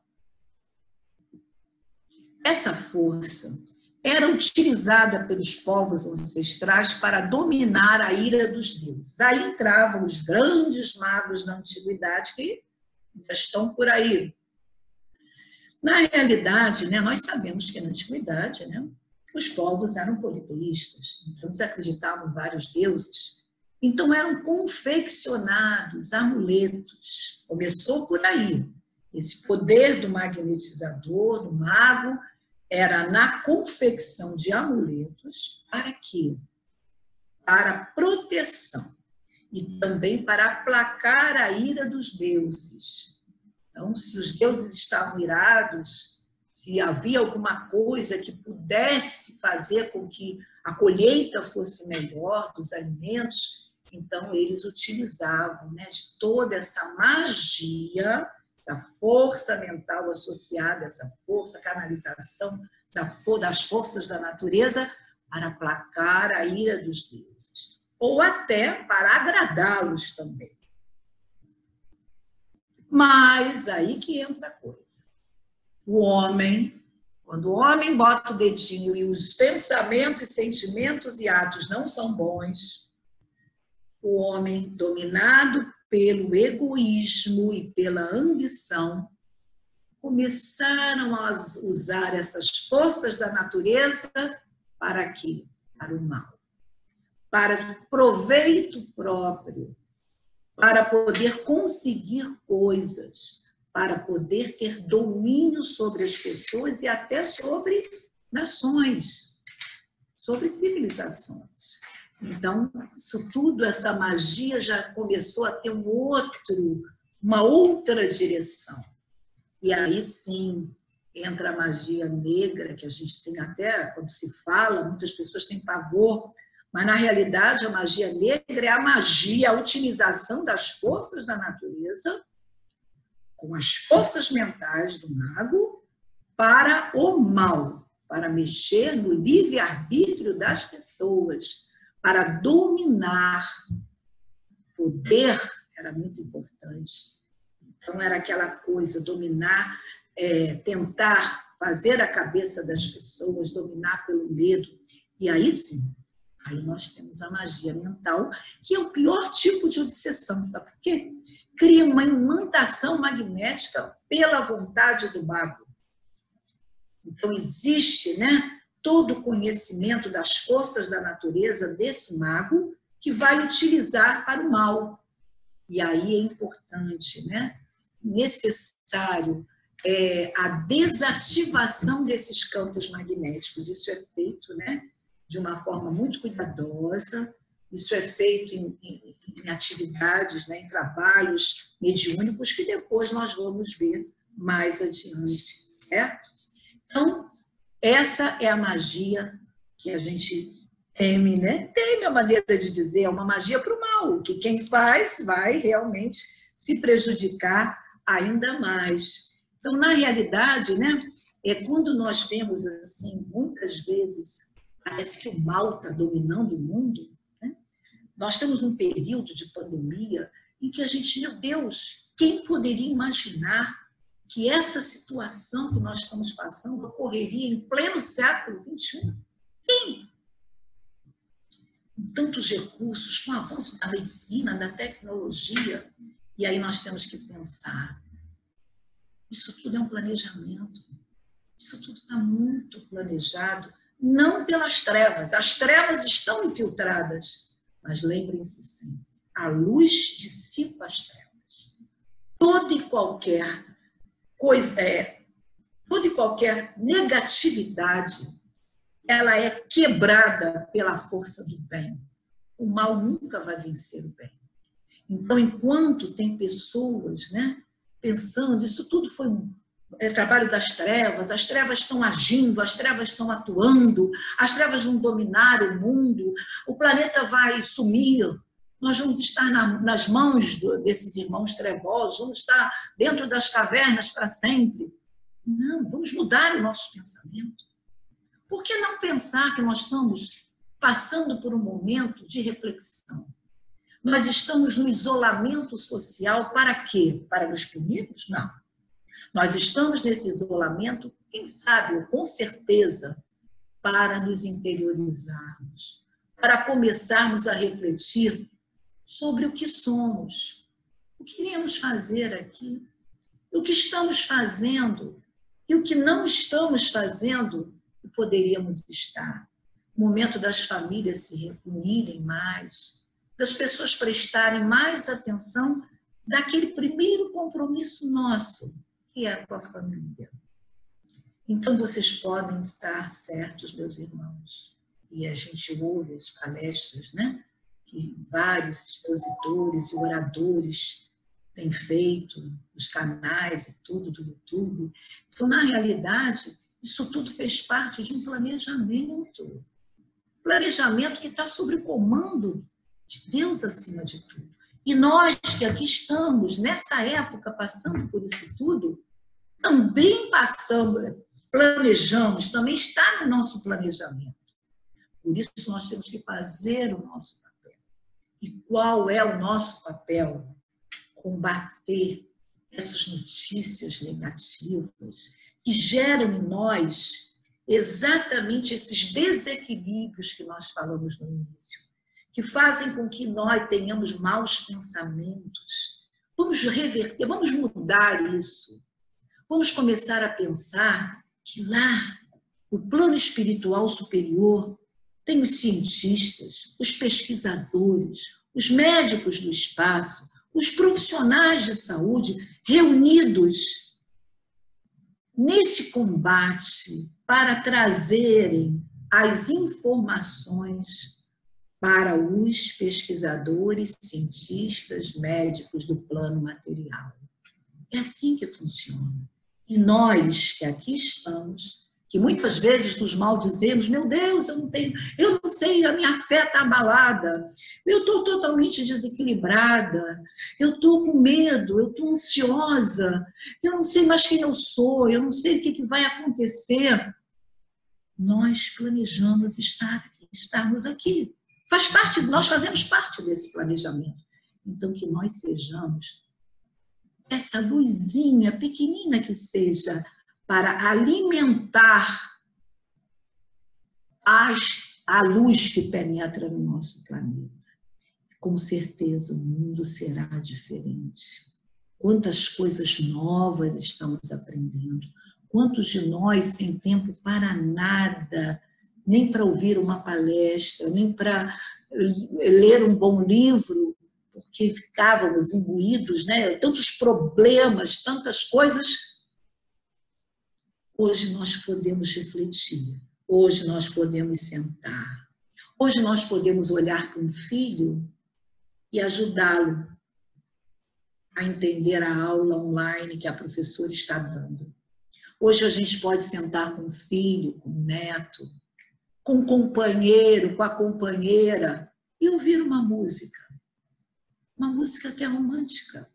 Essa força era utilizada pelos povos ancestrais para dominar a ira dos deuses. Aí entravam os grandes magos da antiguidade que já estão por aí. Na realidade, né, nós sabemos que na antiguidade, né, os povos eram politeístas, então eles acreditavam em vários deuses. Então eram confeccionados amuletos. Começou por aí. Esse poder do magnetizador, do mago, era na confecção de amuletos. Para quê? Para proteção. e também para aplacar a ira dos deuses. Então, se os deuses estavam irados, se havia alguma coisa que pudesse fazer com que a colheita fosse melhor dos alimentos, então eles utilizavam, né, de toda essa magia, essa força mental associada, essa força, canalização das forças da natureza para aplacar a ira dos deuses. Ou até para agradá-los também. Mas aí que entra a coisa. O homem, quando o homem bota o dedinho e os pensamentos, sentimentos e atos não são bons, o homem dominado pelo egoísmo e pela ambição, começaram a usar essas forças da natureza para quê? Para o mal. Para proveito próprio, para poder conseguir coisas, para poder ter domínio sobre as pessoas e até sobre nações, sobre civilizações. Então, isso tudo, essa magia já começou a ter uma outra direção. E aí sim entra a magia negra, que a gente tem até, quando se fala, muitas pessoas têm pavor, mas na realidade a magia negra é a magia, a utilização das forças da natureza, com as forças mentais do mago, para o mal, para mexer no livre-arbítrio das pessoas, para dominar. Poder era muito importante. Então, era aquela coisa, dominar, tentar fazer a cabeça das pessoas, dominar pelo medo. E aí sim, aí nós temos a magia mental, que é o pior tipo de obsessão, sabe por quê? Cria uma imantação magnética pela vontade do mago. Então, existe, né, todo o conhecimento das forças da natureza desse mago que vai utilizar para o mal. E aí é importante, né, necessário a desativação desses campos magnéticos. Isso é feito, né, de uma forma muito cuidadosa, isso é feito em atividades, né, em trabalhos mediúnicos que depois nós vamos ver mais adiante, certo? Então, essa é a magia que a gente teme, né? Teme a maneira de dizer, é uma magia para o mal, que quem faz vai realmente se prejudicar ainda mais. Então, na realidade, né, quando nós vemos assim, muitas vezes, parece que o mal está dominando o mundo, né? Nós temos um período de pandemia em que a gente, meu Deus, quem poderia imaginar que essa situação que nós estamos passando ocorreria em pleno século XXI? Quem? Com tantos recursos, com o avanço da medicina, da tecnologia. E aí nós temos que pensar, isso tudo é um planejamento. Isso tudo está muito planejado, não pelas trevas. As trevas estão infiltradas, mas lembrem-se sempre, a luz dissipa as trevas. Toda e qualquer coisa, toda e qualquer negatividade, ela é quebrada pela força do bem. O mal nunca vai vencer o bem. Então, enquanto tem pessoas, né, pensando, isso tudo foi trabalho das trevas, as trevas estão agindo, as trevas estão atuando, as trevas vão dominar o mundo, o planeta vai sumir, nós vamos estar nas mãos desses irmãos trevosos, vamos estar dentro das cavernas para sempre. Não, vamos mudar o nosso pensamento. Por que não pensar que nós estamos passando por um momento de reflexão? Nós estamos no isolamento social para quê? Para nos punirmos? Não. Nós estamos nesse isolamento, quem sabe, ou com certeza, para nos interiorizarmos, para começarmos a refletir sobre o que somos, o que iremos fazer aqui, o que estamos fazendo e o que não estamos fazendo e poderíamos estar. O momento das famílias se reunirem mais, das pessoas prestarem mais atenção daquele primeiro compromisso nosso, que é com a família. Então, vocês podem estar certos, meus irmãos, e a gente ouve as palestras, né, que vários expositores e oradores têm feito, os canais e tudo do YouTube. Então, na realidade, isso tudo fez parte de um planejamento. Planejamento que está sob o comando de Deus acima de tudo. E nós que aqui estamos, nessa época, passando por isso tudo, também planejamos, também está no nosso planejamento. Por isso, nós temos que fazer o nosso papel. E qual é o nosso papel? Combater essas notícias negativas que geram em nós exatamente esses desequilíbrios que nós falamos no início, que fazem com que nós tenhamos maus pensamentos. Vamos reverter, vamos mudar isso. Vamos começar a pensar que lá, no plano espiritual superior, tem os cientistas, os pesquisadores, os médicos do espaço, os profissionais de saúde reunidos nesse combate para trazerem as informações para os pesquisadores, cientistas, médicos do plano material. É assim que funciona. E nós que aqui estamos, que muitas vezes nos maldizemos, meu Deus, eu não sei, a minha fé está abalada, eu estou totalmente desequilibrada, eu estou com medo, eu estou ansiosa, eu não sei mais quem eu sou, eu não sei o que vai acontecer. Nós planejamos estarmos aqui. Nós fazemos parte desse planejamento. Então, que nós sejamos essa luzinha pequenina que seja, para alimentar a luz que penetra no nosso planeta. Com certeza o mundo será diferente. Quantas coisas novas estamos aprendendo. Quantos de nós sem tempo para nada, nem para ouvir uma palestra, nem para ler um bom livro, porque ficávamos imbuídos, né? Tantos problemas, tantas coisas. Hoje nós podemos refletir, hoje nós podemos sentar, hoje nós podemos olhar para um filho e ajudá-lo a entender a aula online que a professora está dando. Hoje a gente pode sentar com o filho, com o neto, com o companheiro, com a companheira e ouvir uma música que é romântica,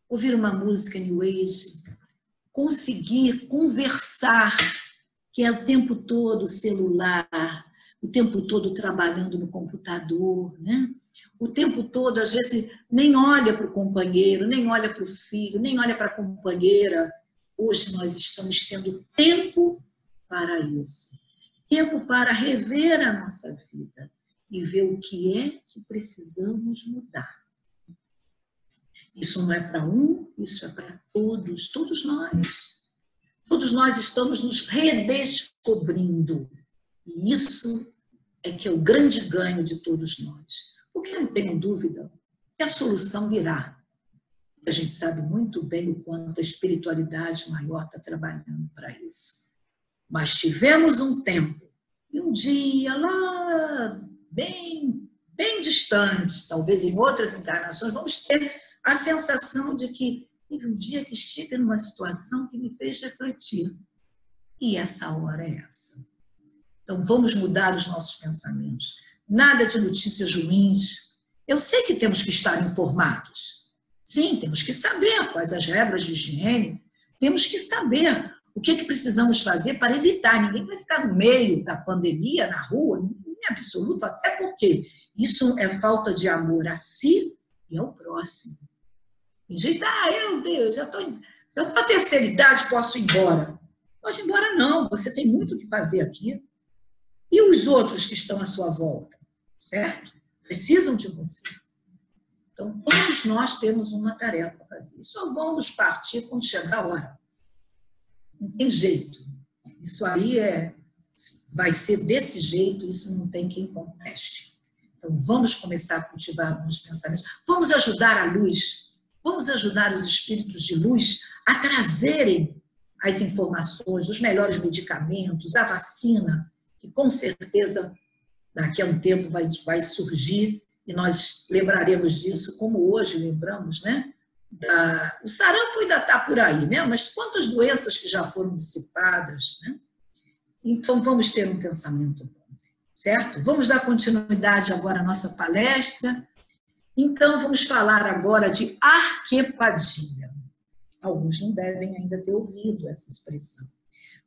ouvir uma música New Age, conseguir conversar, que é o tempo todo celular, o tempo todo trabalhando no computador, né? O tempo todo, às vezes, nem olha para o companheiro, nem olha para o filho, nem olha para a companheira. Hoje nós estamos tendo tempo para isso. Tempo para rever a nossa vida e ver o que é que precisamos mudar. Isso não é para um, isso é para todos, todos nós. Todos nós estamos nos redescobrindo. E isso é que é o grande ganho de todos nós. Porque não tenho dúvida que a solução virá. A gente sabe muito bem o quanto a espiritualidade maior está trabalhando para isso. Mas tivemos um tempo, e um dia lá, bem distante, talvez em outras encarnações, vamos ter a sensação de que teve um dia que estive numa situação que me fez refletir. E essa hora é essa. Então, vamos mudar os nossos pensamentos. Nada de notícias ruins. Eu sei que temos que estar informados. Sim, temos que saber quais as regras de higiene. Temos que saber o que precisamos fazer para evitar. Ninguém vai ficar no meio da pandemia, na rua, em absoluto, até porque isso é falta de amor a si e ao próximo. Tem gente, meu Deus, já estou na terceira idade, posso ir embora. Pode ir embora não, você tem muito o que fazer aqui. E os outros que estão à sua volta, certo? Precisam de você. Então, todos nós temos uma tarefa a fazer. Só vamos partir quando chegar a hora. Não tem jeito. Isso aí vai ser desse jeito, isso não tem quem conteste. Então, vamos começar a cultivar alguns pensamentos. Vamos ajudar a luz. Vamos ajudar os espíritos de luz a trazerem as informações, os melhores medicamentos, a vacina, que com certeza daqui a um tempo vai surgir e nós lembraremos disso como hoje lembramos, né? O sarampo ainda está por aí, né? Mas quantas doenças que já foram dissipadas, né? Então, vamos ter um pensamento bom, certo? Vamos dar continuidade agora à nossa palestra. Então, vamos falar agora de arquepadia. Alguns não devem ainda ter ouvido essa expressão.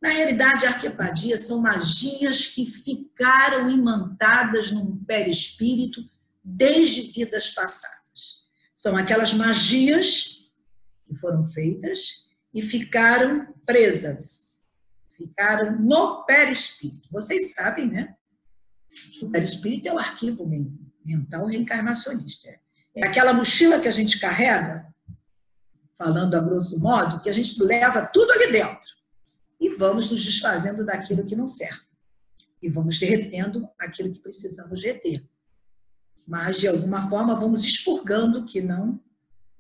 Na realidade, a arquepadia são magias que ficaram imantadas no perispírito desde vidas passadas. São aquelas magias que foram feitas e ficaram presas, ficaram no perispírito. Vocês sabem, né? Que o perispírito é o arquivo mental reencarnacionista. É aquela mochila que a gente carrega, falando a grosso modo, que a gente leva tudo ali dentro. E vamos nos desfazendo daquilo que não serve. E vamos derretendo aquilo que precisamos reter. Mas, de alguma forma, vamos expurgando o que não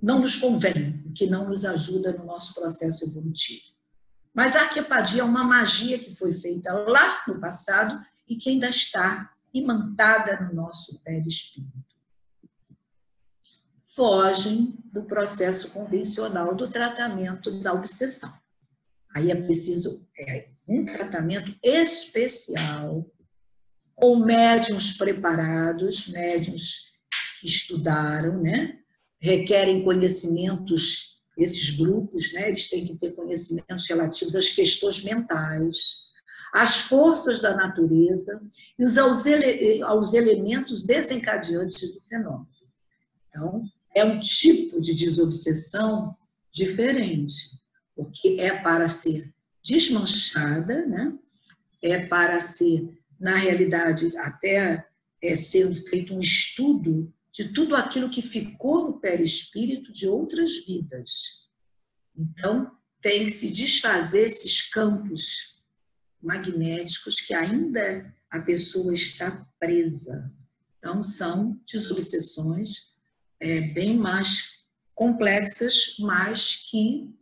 nos convém, o que não nos ajuda no nosso processo evolutivo. Mas a arquepadia é uma magia que foi feita lá no passado e que ainda está imantada no nosso perispírito. Fogem do processo convencional do tratamento da obsessão. Aí é preciso um tratamento especial, com médiuns preparados, médiuns que estudaram, né? Requerem conhecimentos, esses grupos, né? Eles têm que ter conhecimentos relativos às questões mentais, às forças da natureza e aos elementos desencadeantes do fenômeno. Então, é um tipo de desobsessão diferente, porque é para ser desmanchada, né? É para ser, na realidade, até sendo feito um estudo de tudo aquilo que ficou no perispírito de outras vidas. Então, tem que se desfazer esses campos magnéticos que ainda a pessoa está presa. Então, são desobsessões bem mais complexas, mas que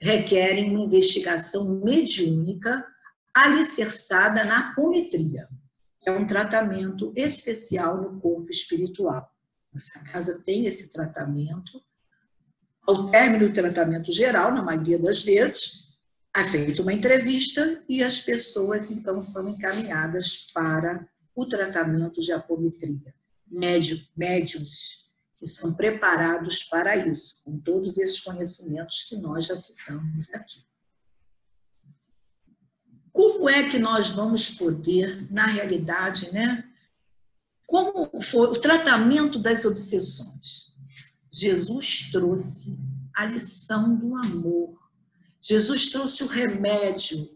requerem uma investigação mediúnica alicerçada na apometria. É um tratamento especial no corpo espiritual. Essa casa tem esse tratamento. Ao término do tratamento geral, na maioria das vezes, é feita uma entrevista e as pessoas, então, são encaminhadas para o tratamento de apometria. Médiuns que são preparados para isso, com todos esses conhecimentos que nós já citamos aqui. Como é que nós vamos poder, na realidade, né? Como foi o tratamento das obsessões? Jesus trouxe a lição do amor. Jesus trouxe o remédio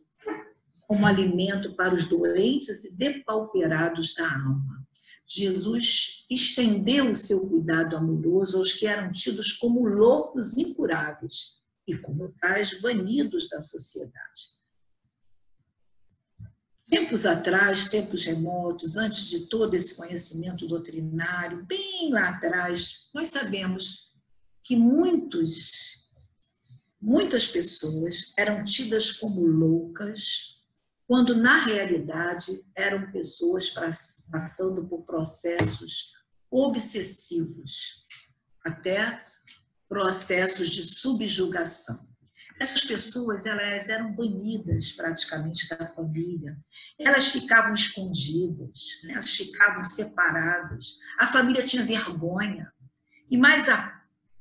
como alimento para os doentes e depauperados da alma. Jesus estendeu o seu cuidado amoroso aos que eram tidos como loucos incuráveis e como tais banidos da sociedade. Tempos atrás, tempos remotos, antes de todo esse conhecimento doutrinário, bem lá atrás, nós sabemos que muitas pessoas eram tidas como loucas, quando na realidade eram pessoas passando por processos obsessivos, até processos de subjugação. Essas pessoas, elas eram banidas praticamente da família, elas ficavam escondidas, né? Elas ficavam separadas, a família tinha vergonha, e mais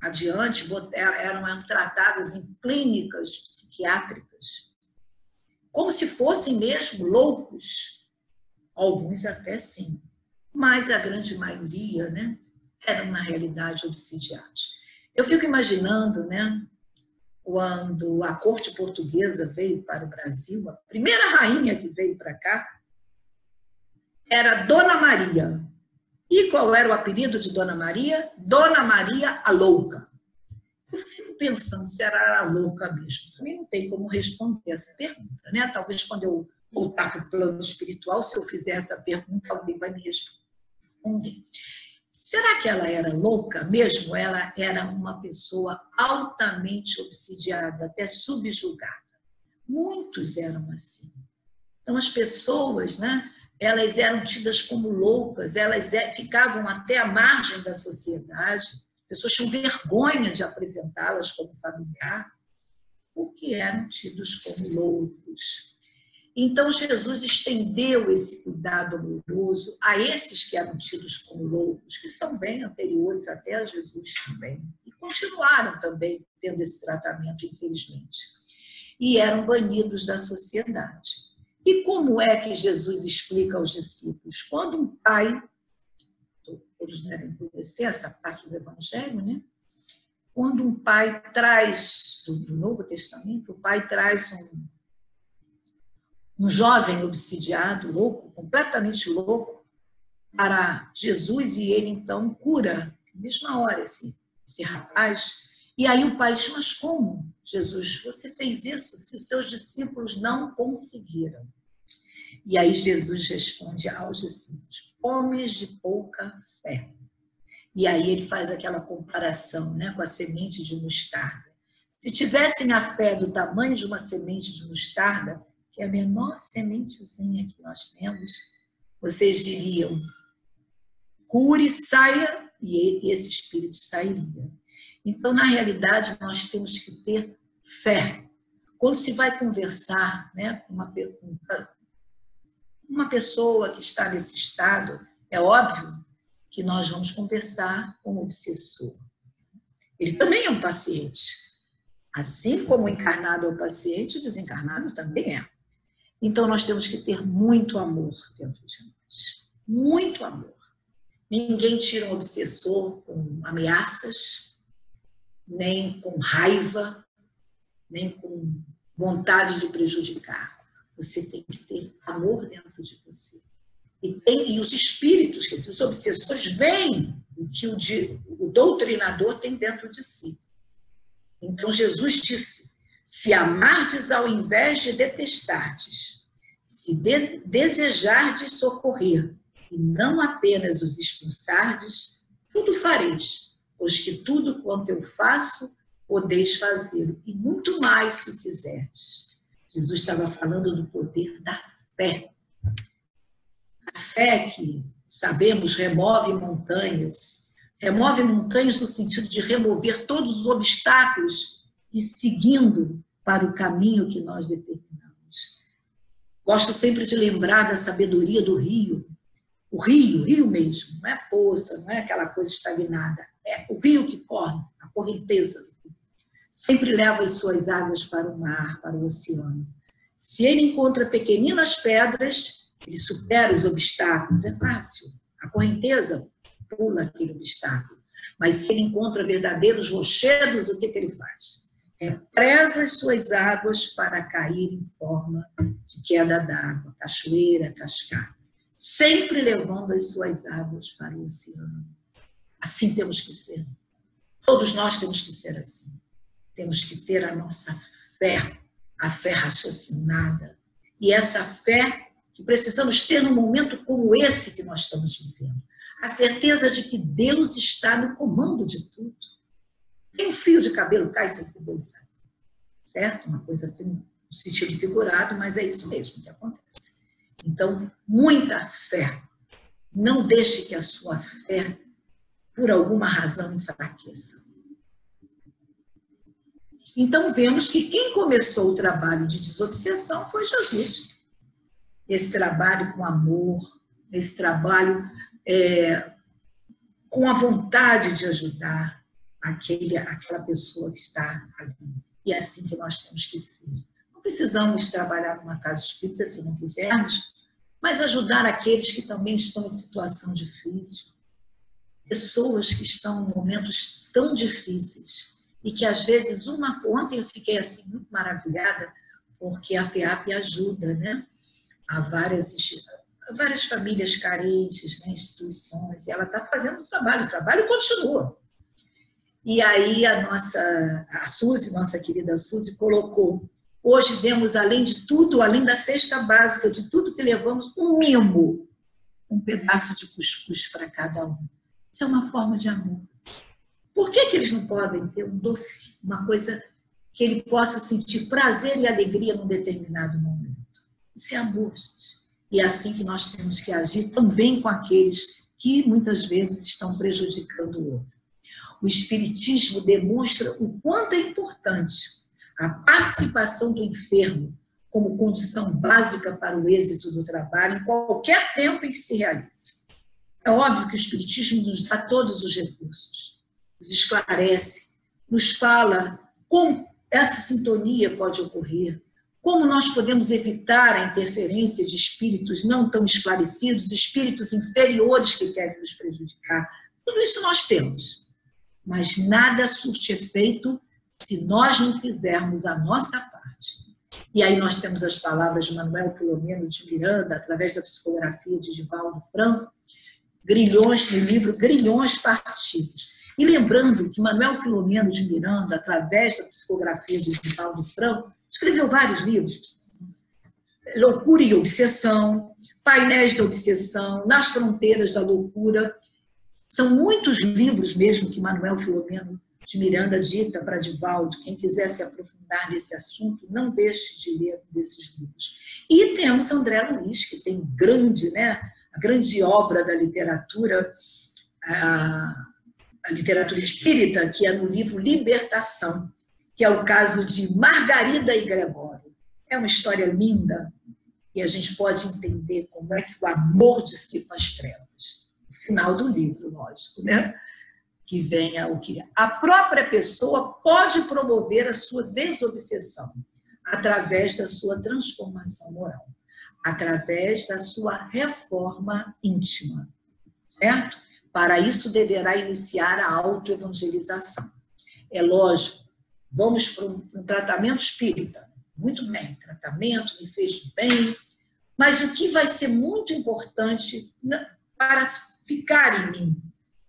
adiante eram tratadas em clínicas psiquiátricas, como se fossem mesmo loucos, alguns até sim, mas a grande maioria, né, eram na realidade obsidiados. Eu fico imaginando, né, quando a corte portuguesa veio para o Brasil, a primeira rainha que veio para cá era Dona Maria. E qual era o apelido de Dona Maria? Dona Maria a Louca. Eu fico pensando se era a louca mesmo. Também não tem como responder essa pergunta, né? Talvez quando eu voltar para o plano espiritual, se eu fizer essa pergunta, alguém vai me responder. Será que ela era louca mesmo? Ela era uma pessoa altamente obsidiada, até subjugada. Muitos eram assim. Então, as pessoas, né, elas eram tidas como loucas, elas ficavam até à margem da sociedade, pessoas tinham vergonha de apresentá-las como familiar, porque eram tidos como loucos. Então, Jesus estendeu esse cuidado amoroso a esses que eram tidos como loucos, que são bem anteriores até a Jesus também, e continuaram também tendo esse tratamento, infelizmente, e eram banidos da sociedade. E como é que Jesus explica aos discípulos? Quando um pai, eles devem conhecer essa parte do Evangelho, né? Quando um pai traz, do Novo Testamento, o pai traz um jovem obsidiado, louco, completamente louco, para Jesus, e ele então cura, na mesma hora, esse rapaz. E aí o pai diz, mas como, Jesus, você fez isso se os seus discípulos não conseguiram? E aí Jesus responde aos discípulos, homens de pouca fé. E aí ele faz aquela comparação, né, com a semente de mostarda. Se tivessem a fé do tamanho de uma semente de mostarda, que é a menor sementezinha que nós temos, vocês diriam, cure, saia, e esse espírito sairia. Então, na realidade, nós temos que ter fé. Quando se vai conversar, né, com uma pessoa que está nesse estado, é óbvio que nós vamos conversar com o obsessor. Ele também é um paciente. Assim como o encarnado é o paciente, o desencarnado também é. Então, nós temos que ter muito amor dentro de nós. Muito amor. Ninguém tira um obsessor com ameaças, nem com raiva, nem com vontade de prejudicar. Você tem que ter amor dentro de você. E os espíritos, que os obsessores, veem o que o doutrinador tem dentro de si. Então, Jesus disse, se amardes ao invés de detestardes, se desejardes socorrer, e não apenas os expulsardes, tudo fareis, pois que tudo quanto eu faço, podeis fazê-lo, e muito mais se quiserdes. Jesus estava falando do poder da fé. A fé que, sabemos, remove montanhas no sentido de remover todos os obstáculos e seguindo para o caminho que nós determinamos. Gosto sempre de lembrar da sabedoria do rio. O rio mesmo, não é poça, não é aquela coisa estagnada, é o rio que corre, a correnteza. Sempre leva as suas águas para o mar, para o oceano. Se ele encontra pequeninas pedras, ele supera os obstáculos, é fácil. A correnteza pula aquele obstáculo. Mas se ele encontra verdadeiros rochedos, o que ele faz? Presa as suas águas para cair em forma de queda d'água, cachoeira, cascata, sempre levando as suas águas para o oceano. Assim temos que ser. Todos nós temos que ser assim. Temos que ter a nossa fé, a fé raciocinada. E essa fé que precisamos ter num momento como esse que nós estamos vivendo. A certeza de que Deus está no comando de tudo. Nem um fio de cabelo cai sem que Deus saiba. Certo? Uma coisa no sentido figurado, mas é isso mesmo que acontece. Então, muita fé. Não deixe que a sua fé, por alguma razão, enfraqueça. Então, vemos que quem começou o trabalho de desobsessão foi Jesus. Esse trabalho com amor, esse trabalho com a vontade de ajudar aquela pessoa que está ali. E é assim que nós temos que ser. Não precisamos trabalhar numa casa espírita se não quisermos, mas ajudar aqueles que também estão em situação difícil. Pessoas que estão em momentos tão difíceis e que às vezes ontem eu fiquei assim muito maravilhada porque a FEAP ajuda, né? A várias famílias carentes, né, instituições, e ela está fazendo o trabalho continua. E aí a Suzy, nossa querida Suzy, colocou, hoje demos, além de tudo, além da cesta básica, de tudo que levamos, um mimo, um pedaço de cuscuz para cada um. Isso é uma forma de amor. Por que eles não podem ter um doce, uma coisa que ele possa sentir prazer e alegria num determinado momento? Isso é amor, gente. E é assim que nós temos que agir também com aqueles que muitas vezes estão prejudicando o outro. O Espiritismo demonstra o quanto é importante a participação do enfermo como condição básica para o êxito do trabalho em qualquer tempo em que se realize. É óbvio que o Espiritismo nos dá todos os recursos, nos esclarece, nos fala como essa sintonia pode ocorrer, como nós podemos evitar a interferência de espíritos não tão esclarecidos, espíritos inferiores que querem nos prejudicar. Tudo isso nós temos, mas nada surte efeito se nós não fizermos a nossa parte. E aí nós temos as palavras de Manuel Filomeno de Miranda, através da psicografia de Divaldo Franco, Grilhões, no livro Grilhões Partidos. E lembrando que Manuel Filomeno de Miranda, através da psicografia de Divaldo Franco, escreveu vários livros, Loucura e Obsessão, Painéis da Obsessão, Nas Fronteiras da Loucura. São muitos livros mesmo que Manuel Filomeno de Miranda dita para Divaldo. Quem quiser se aprofundar nesse assunto, não deixe de ler desses livros. E temos André Luiz, que tem a grande obra da literatura, a literatura espírita, que é no livro Libertação, que é o caso de Margarida e Gregório. É uma história linda e a gente pode entender como é que o amor dissipa as trevas. No final do livro, lógico, né? Que venha o que a própria pessoa pode promover a sua desobsessão através da sua transformação moral, através da sua reforma íntima, certo? Para isso deverá iniciar a autoevangelização. É lógico, vamos para um tratamento espírita. Muito bem, tratamento me fez bem, mas o que vai ser muito importante para ficar em mim,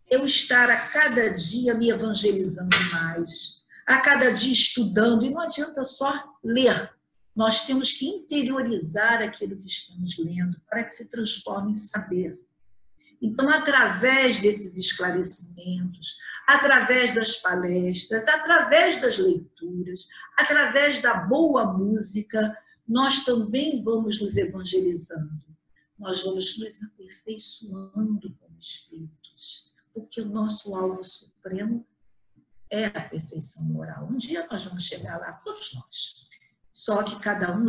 eu estar a cada dia me evangelizando mais, a cada dia estudando, e não adianta só ler, nós temos que interiorizar aquilo que estamos lendo para que se transforme em saber. Então, através desses esclarecimentos, através das palestras, através das leituras, através da boa música, nós também vamos nos evangelizando. Nós vamos nos aperfeiçoando como espíritos, porque o nosso alvo supremo é a perfeição moral. Um dia nós vamos chegar lá, todos nós. Só que cada um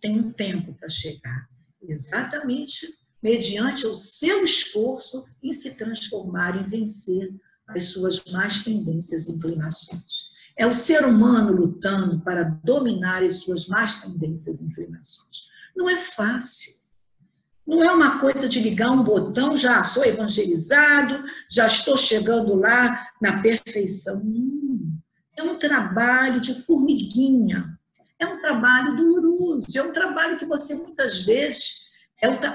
tem um tempo para chegar. Exatamente mediante o seu esforço em se transformar, em vencer as suas más tendências e inclinações. É o ser humano lutando para dominar as suas más tendências e inclinações. Não é fácil. Não é uma coisa de ligar um botão, já sou evangelizado, já estou chegando lá na perfeição. Não. É um trabalho de formiguinha. É um trabalho doloroso. É um trabalho que você muitas vezes...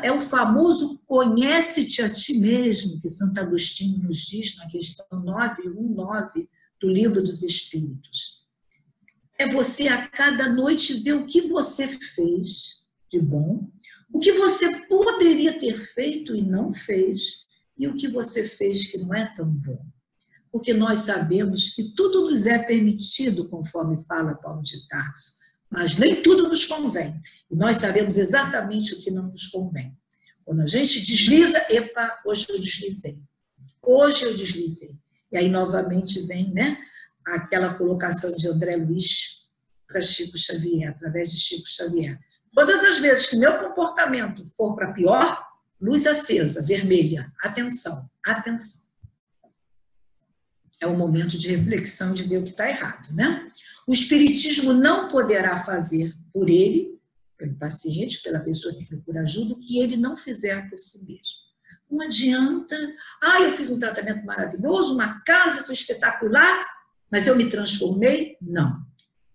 É o famoso conhece-te a ti mesmo, que Santo Agostinho nos diz na questão 919 do Livro dos Espíritos. É você a cada noite ver o que você fez de bom, o que você poderia ter feito e não fez, e o que você fez que não é tão bom. Porque nós sabemos que tudo nos é permitido, conforme fala Paulo de Tarso, mas nem tudo nos convém. E nós sabemos exatamente o que não nos convém. Quando a gente desliza, epa, hoje eu deslizei. Hoje eu deslizei. E aí, novamente, vem, né, aquela colocação de André Luiz para Chico Xavier, através de Chico Xavier. Todas as vezes que meu comportamento for para pior, luz acesa, vermelha, atenção, atenção. É o momento de reflexão, de ver o que está errado, né? O Espiritismo não poderá fazer por ele, pelo paciente, pela pessoa que procura ajuda, o que ele não fizer por si mesmo. Não adianta, eu fiz um tratamento maravilhoso, uma casa foi espetacular, mas eu me transformei? Não.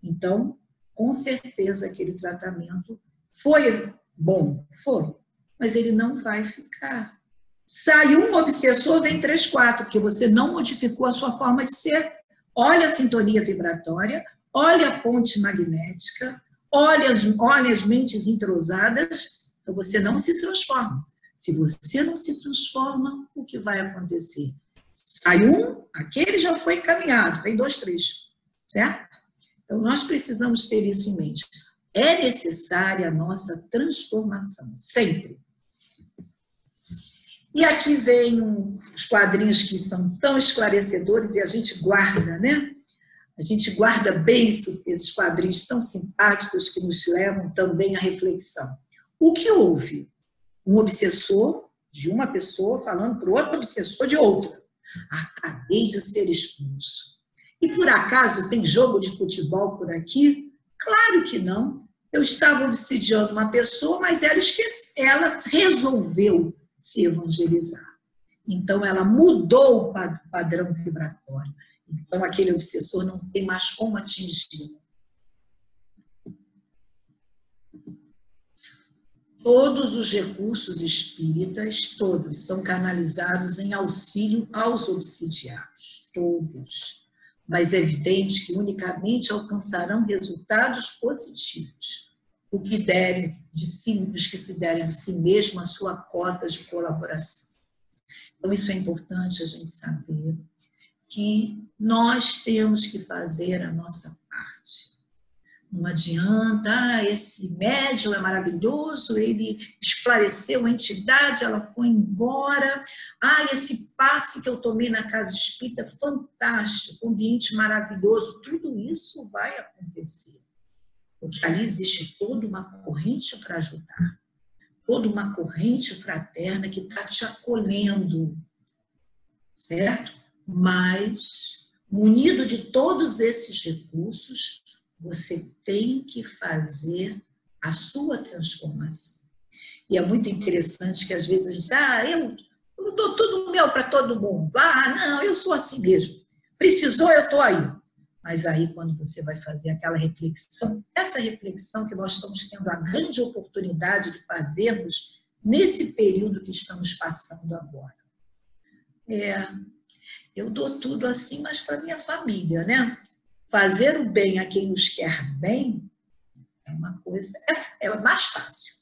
Então, com certeza, aquele tratamento foi bom, foi, mas ele não vai ficar. Sai um obsessor, vem 3, 4, porque você não modificou a sua forma de ser. Olha a sintonia vibratória, olha a ponte magnética, olha as mentes entrosadas, então você não se transforma. Se você não se transforma, o que vai acontecer? Sai um, aquele já foi encaminhado, vem 2, 3, certo? Então nós precisamos ter isso em mente. É necessária a nossa transformação, sempre. E aqui vem os quadrinhos que são tão esclarecedores e a gente guarda, né? A gente guarda bem esses quadrinhos tão simpáticos que nos levam também à reflexão. O que houve? Um obsessor de uma pessoa falando para o outro obsessor de outra. Acabei de ser expulso. E por acaso tem jogo de futebol por aqui? Claro que não. Eu estava obsidiando uma pessoa, mas ela resolveu se evangelizar. Então, ela mudou o padrão vibratório. Então, aquele obsessor não tem mais como atingi-lo. Todos os recursos espíritas, todos, são canalizados em auxílio aos obsidiados. Todos. Mas é evidente que unicamente alcançarão resultados positivos os que se derem a si mesmo a sua cota de colaboração. Então, isso é importante a gente saber, que nós temos que fazer a nossa parte. Não adianta, esse médium é maravilhoso, ele esclareceu a entidade, ela foi embora. Esse passe que eu tomei na casa espírita é fantástico, ambiente maravilhoso. Tudo isso vai acontecer. Porque ali existe toda uma corrente para ajudar, toda uma corrente fraterna que está te acolhendo, certo? Mas, munido de todos esses recursos, você tem que fazer a sua transformação. E é muito interessante que às vezes a gente diz, eu dou tudo meu para todo mundo. Não, eu sou assim mesmo. Precisou, eu estou aí. Mas aí, quando você vai fazer aquela reflexão, essa reflexão que nós estamos tendo a grande oportunidade de fazermos nesse período que estamos passando agora. Eu dou tudo assim, mas para minha família, né? Fazer o bem a quem nos quer bem é uma coisa, é mais fácil.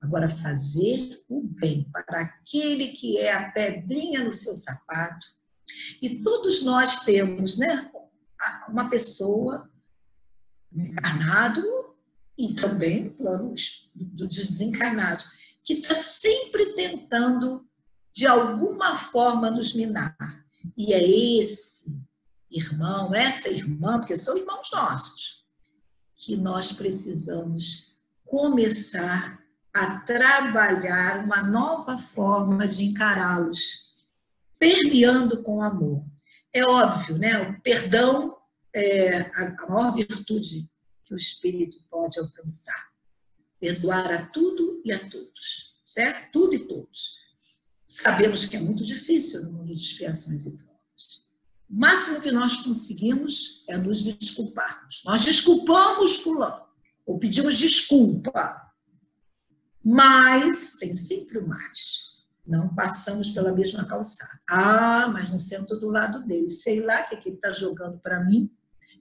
Agora, fazer o bem para aquele que é a pedrinha no seu sapato, e todos nós temos, né? Uma pessoa encarnado e também planos do desencarnado, que está sempre tentando, de alguma forma, nos minar. E é esse irmão, essa irmã, porque são irmãos nossos, que nós precisamos começar a trabalhar uma nova forma de encará-los, permeando com amor. É óbvio, né? O perdão é a maior virtude que o espírito pode alcançar. Perdoar a tudo e a todos, certo? Tudo e todos. Sabemos que é muito difícil no mundo de expiações e provas. O máximo que nós conseguimos é nos desculparmos. Nós desculpamos fulano, ou pedimos desculpa, mas tem sempre o mais. Não passamos pela mesma calçada. Mas não sento do lado dele. Sei lá o que ele está jogando para mim.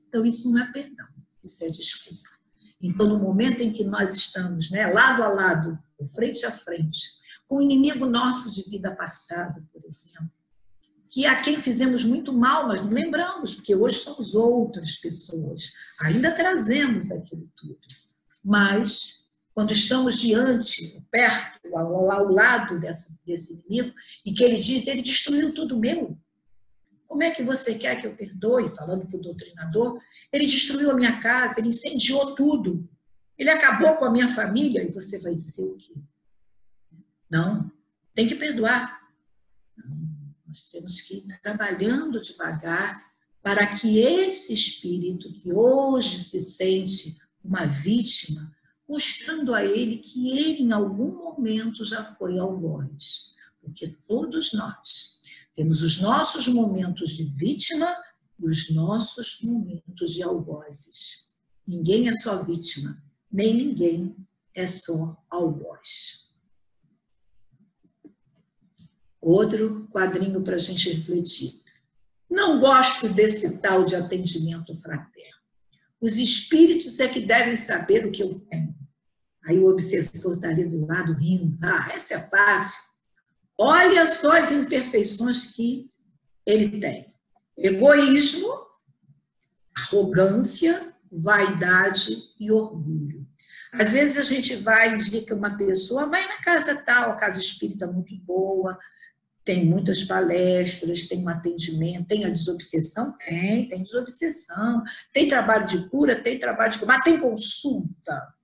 Então, isso não é perdão. Isso é desculpa. Então, no momento em que nós estamos, né, lado a lado, frente a frente, com o inimigo nosso de vida passada, por exemplo, que a quem fizemos muito mal, mas não lembramos, porque hoje somos outras pessoas. Ainda trazemos aquilo tudo. Mas quando estamos diante, perto, ao lado desse inimigo, e que ele diz, ele destruiu tudo meu. Como é que você quer que eu perdoe? Falando para o doutrinador, ele destruiu a minha casa, ele incendiou tudo. Ele acabou com a minha família. E você vai dizer o quê? Não, tem que perdoar. Não, nós temos que ir trabalhando devagar para que esse espírito que hoje se sente uma vítima, mostrando a ele que ele, em algum momento, já foi algoz. Porque todos nós temos os nossos momentos de vítima e os nossos momentos de algozes. Ninguém é só vítima, nem ninguém é só algoz. Outro quadrinho para a gente refletir. Não gosto desse tal de atendimento fraterno. Os espíritos é que devem saber o que eu tenho. Aí o obsessor está ali do lado rindo. Essa é fácil. Olha só as imperfeições que ele tem. Egoísmo, arrogância, vaidade e orgulho. Às vezes a gente vai, indica uma pessoa, vai na casa tal, a casa espírita muito boa, tem muitas palestras, tem um atendimento, tem a desobsessão? Tem desobsessão. Tem trabalho de cura? Tem trabalho de cura. Mas tem consulta?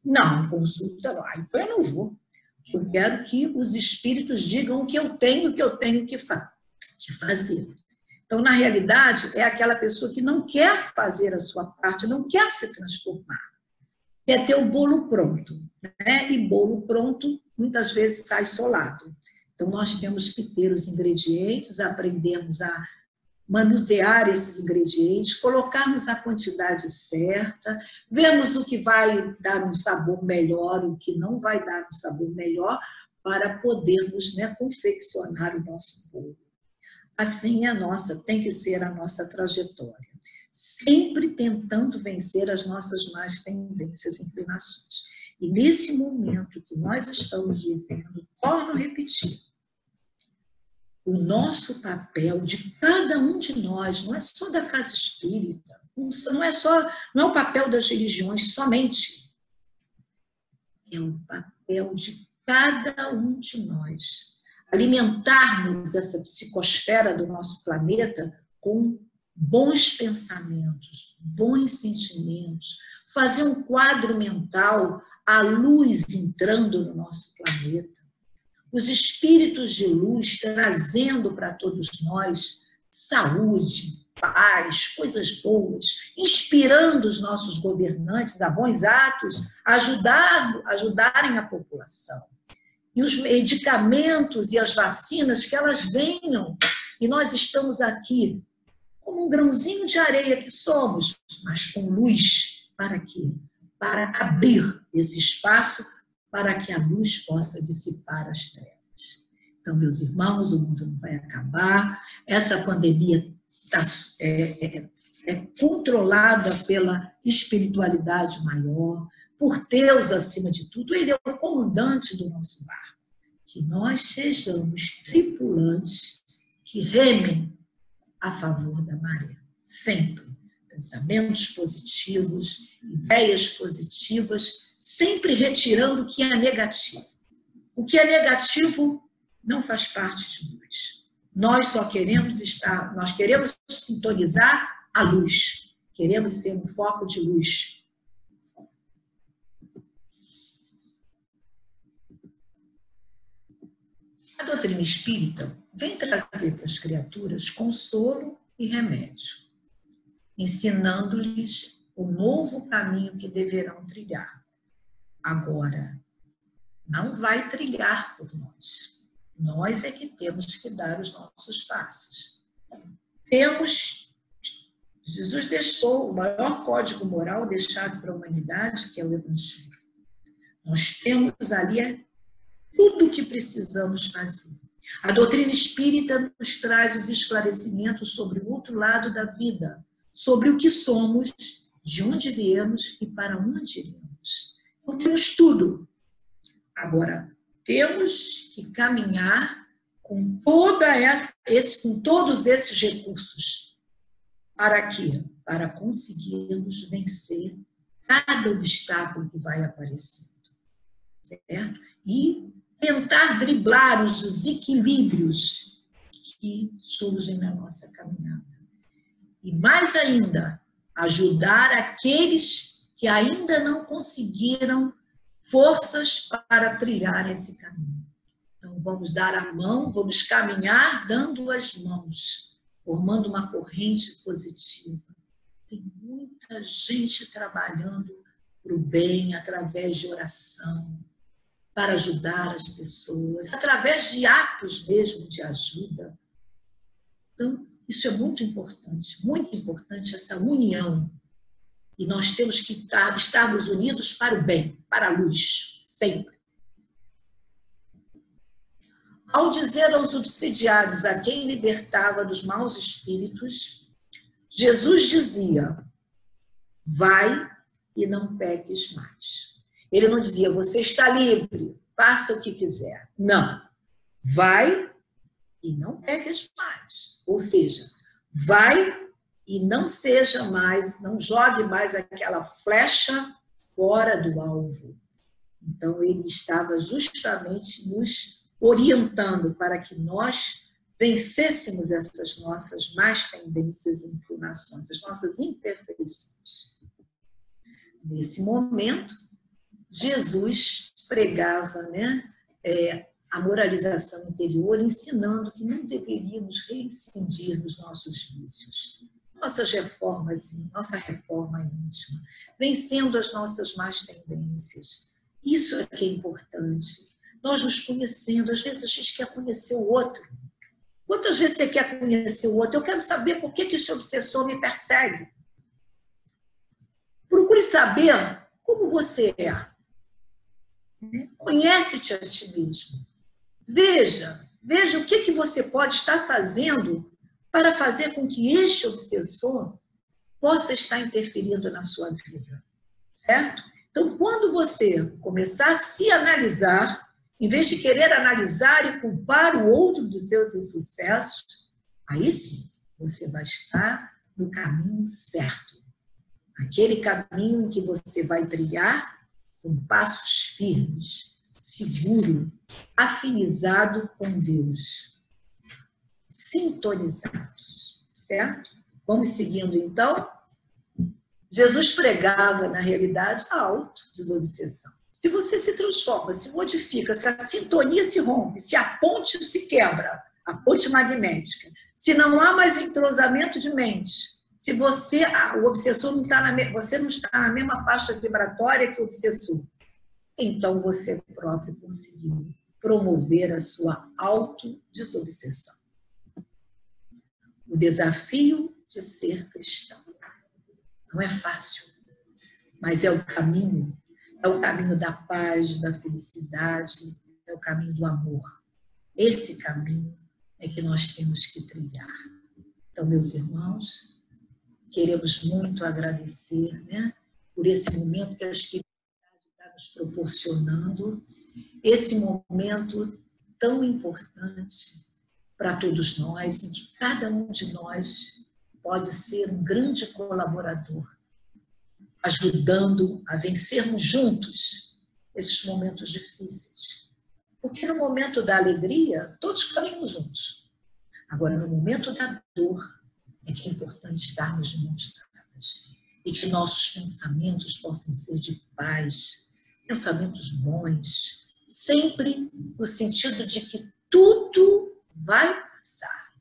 Não, consulta não. Então eu não vou. Eu quero que os espíritos digam o que eu tenho que fazer. Então, na realidade, é aquela pessoa que não quer fazer a sua parte, não quer se transformar. Quer ter o bolo pronto, né? E bolo pronto, muitas vezes, sai solado. Então, nós temos que ter os ingredientes, aprendermos a manusear esses ingredientes, colocarmos a quantidade certa, vermos o que vai dar um sabor melhor, o que não vai dar um sabor melhor, para podermos, né, confeccionar o nosso bolo. Assim tem que ser a nossa trajetória. Sempre tentando vencer as nossas más tendências e inclinações. E nesse momento que nós estamos vivendo, torno a repetir, o nosso papel de cada um de nós, não é só da casa espírita, não é o papel das religiões somente, é o papel de cada um de nós. Alimentarmos essa psicosfera do nosso planeta com bons pensamentos, bons sentimentos, fazer um quadro mental, a luz entrando no nosso planeta, os espíritos de luz trazendo para todos nós saúde, paz, coisas boas, inspirando os nossos governantes a bons atos, ajudarem a população. E os medicamentos e as vacinas, que elas venham. E nós estamos aqui como um grãozinho de areia que somos, mas com luz. Para quê? Para abrir esse espaço para que a luz possa dissipar as trevas. Então, meus irmãos, o mundo não vai acabar. Essa pandemia é controlada pela espiritualidade maior, por Deus acima de tudo. Ele é o comandante do nosso barco. Que nós sejamos tripulantes que remem a favor da maré. Sempre. Pensamentos positivos, ideias positivas, sempre retirando o que é negativo. O que é negativo não faz parte de nós. Nós só queremos sintonizar a luz. Queremos ser um foco de luz. A doutrina espírita vem trazer para as criaturas consolo e remédio, ensinando-lhes o novo caminho que deverão trilhar. Agora, não vai trilhar por nós. Nós é que temos que dar os nossos passos. Jesus deixou o maior código moral deixado para a humanidade, que é o Evangelho. Nós temos ali tudo o que precisamos fazer. A doutrina espírita nos traz os esclarecimentos sobre o outro lado da vida, sobre o que somos, de onde viemos e para onde iremos. Então, temos tudo. Agora, temos que caminhar com todos esses recursos. Para quê? Para conseguirmos vencer cada obstáculo que vai aparecendo. Certo? E tentar driblar os desequilíbrios que surgem na nossa caminhada. E mais ainda, ajudar aqueles que ainda não conseguiram forças para trilhar esse caminho. Então, vamos dar a mão, vamos caminhar dando as mãos, formando uma corrente positiva. Tem muita gente trabalhando para o bem, através de oração, para ajudar as pessoas, através de atos mesmo de ajuda. Então, isso é muito importante essa união. E nós temos que estarmos unidos para o bem, para a luz, sempre. Ao dizer aos obsidiados a quem libertava dos maus espíritos, Jesus dizia, vai e não peques mais. Ele não dizia, você está livre, faça o que quiser. Não, vai e não peques mais. Ou seja, vai e não seja mais, não jogue mais aquela flecha fora do alvo. Então, ele estava justamente nos orientando para que nós vencêssemos essas nossas más tendências e inclinações, as nossas imperfeições. Nesse momento, Jesus pregava, né, a moralização interior, ensinando que não deveríamos reincidir nos nossos vícios. Nossa reforma íntima, vencendo as nossas más tendências. Isso é que é importante. Nós nos conhecendo, às vezes a gente quer conhecer o outro. Quantas vezes você quer conhecer o outro? Eu quero saber por que esse obsessor me persegue. Procure saber como você é. Conhece-te a ti mesmo. Veja o que você pode estar fazendo para fazer com que este obsessor possa estar interferindo na sua vida. Certo? Então, quando você começar a se analisar, em vez de querer analisar e culpar o outro dos seus insucessos, aí sim, você vai estar no caminho certo. Aquele caminho em que você vai trilhar com passos firmes, seguro, afinizado com Deus, sintonizados, certo? Vamos seguindo então. Jesus pregava, na realidade, a autodesobsessão. Se você se transforma, se modifica, se a sintonia se rompe, se a ponte se quebra, a ponte magnética, se não há mais entrosamento de mente, se você, o obsessor não está você não está na mesma faixa vibratória que o obsessor, então você próprio conseguiu promover a sua autodesobsessão. O desafio de ser cristão não é fácil, mas é o caminho da paz, da felicidade, é o caminho do amor. Esse caminho é que nós temos que trilhar. Então, meus irmãos, queremos muito agradecer, né, por esse momento que a espiritualidade está nos proporcionando, esse momento tão importante para todos nós, em que cada um de nós pode ser um grande colaborador, ajudando a vencermos juntos esses momentos difíceis. Porque no momento da alegria, todos caminhamos juntos. Agora, no momento da dor, é que é importante estarmos de mãos dadas e que nossos pensamentos possam ser de paz, pensamentos bons, sempre no sentido de que tudo vai passar.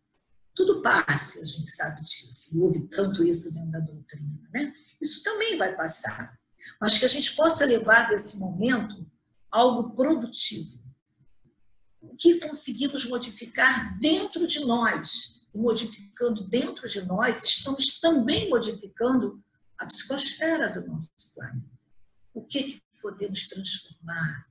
Tudo passa, a gente sabe disso, e ouve tanto isso dentro da doutrina, né? Isso também vai passar, mas que a gente possa levar desse momento algo produtivo. O que conseguimos modificar dentro de nós, e modificando dentro de nós, estamos também modificando a psicosfera do nosso planeta. O que podemos transformar?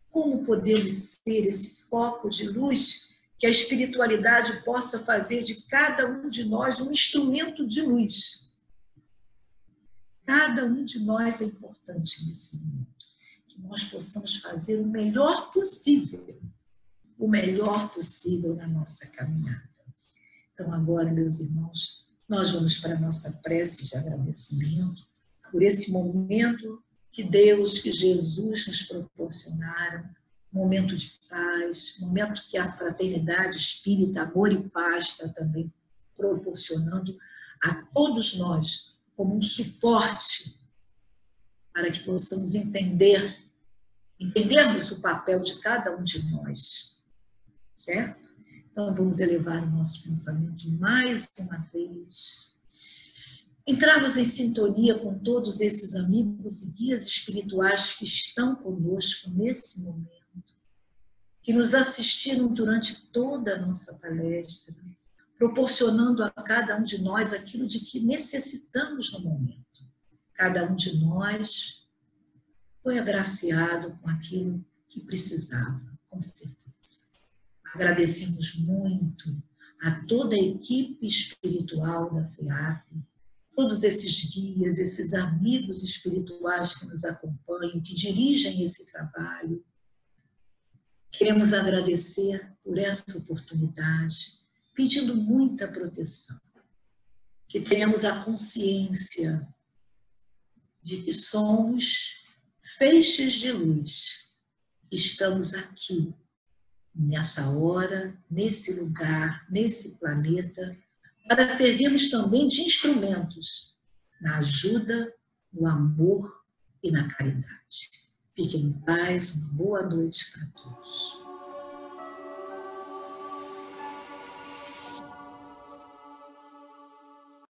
Como podemos ser esse foco de luz que a espiritualidade possa fazer de cada um de nós um instrumento de luz? Cada um de nós é importante nesse momento. Que nós possamos fazer o melhor possível na nossa caminhada. Então, agora, meus irmãos, nós vamos para a nossa prece de agradecimento por esse momento que Deus, que Jesus nos proporcionaram, momento de paz, momento que a fraternidade espírita, amor e paz está também proporcionando a todos nós como um suporte para que possamos entendermos o papel de cada um de nós, certo? Então vamos elevar o nosso pensamento mais uma vez, entrarmos em sintonia com todos esses amigos e guias espirituais que estão conosco nesse momento, que nos assistiram durante toda a nossa palestra, proporcionando a cada um de nós aquilo de que necessitamos no momento. Cada um de nós foi agraciado com aquilo que precisava, com certeza. Agradecemos muito a toda a equipe espiritual da FEAP, todos esses guias, esses amigos espirituais que nos acompanham, que dirigem esse trabalho. Queremos agradecer por essa oportunidade, pedindo muita proteção, que tenhamos a consciência de que somos feixes de luz, estamos aqui, nessa hora, nesse lugar, nesse planeta, para servirmos também de instrumentos na ajuda, no amor e na caridade. Fiquem em paz, uma boa noite para todos.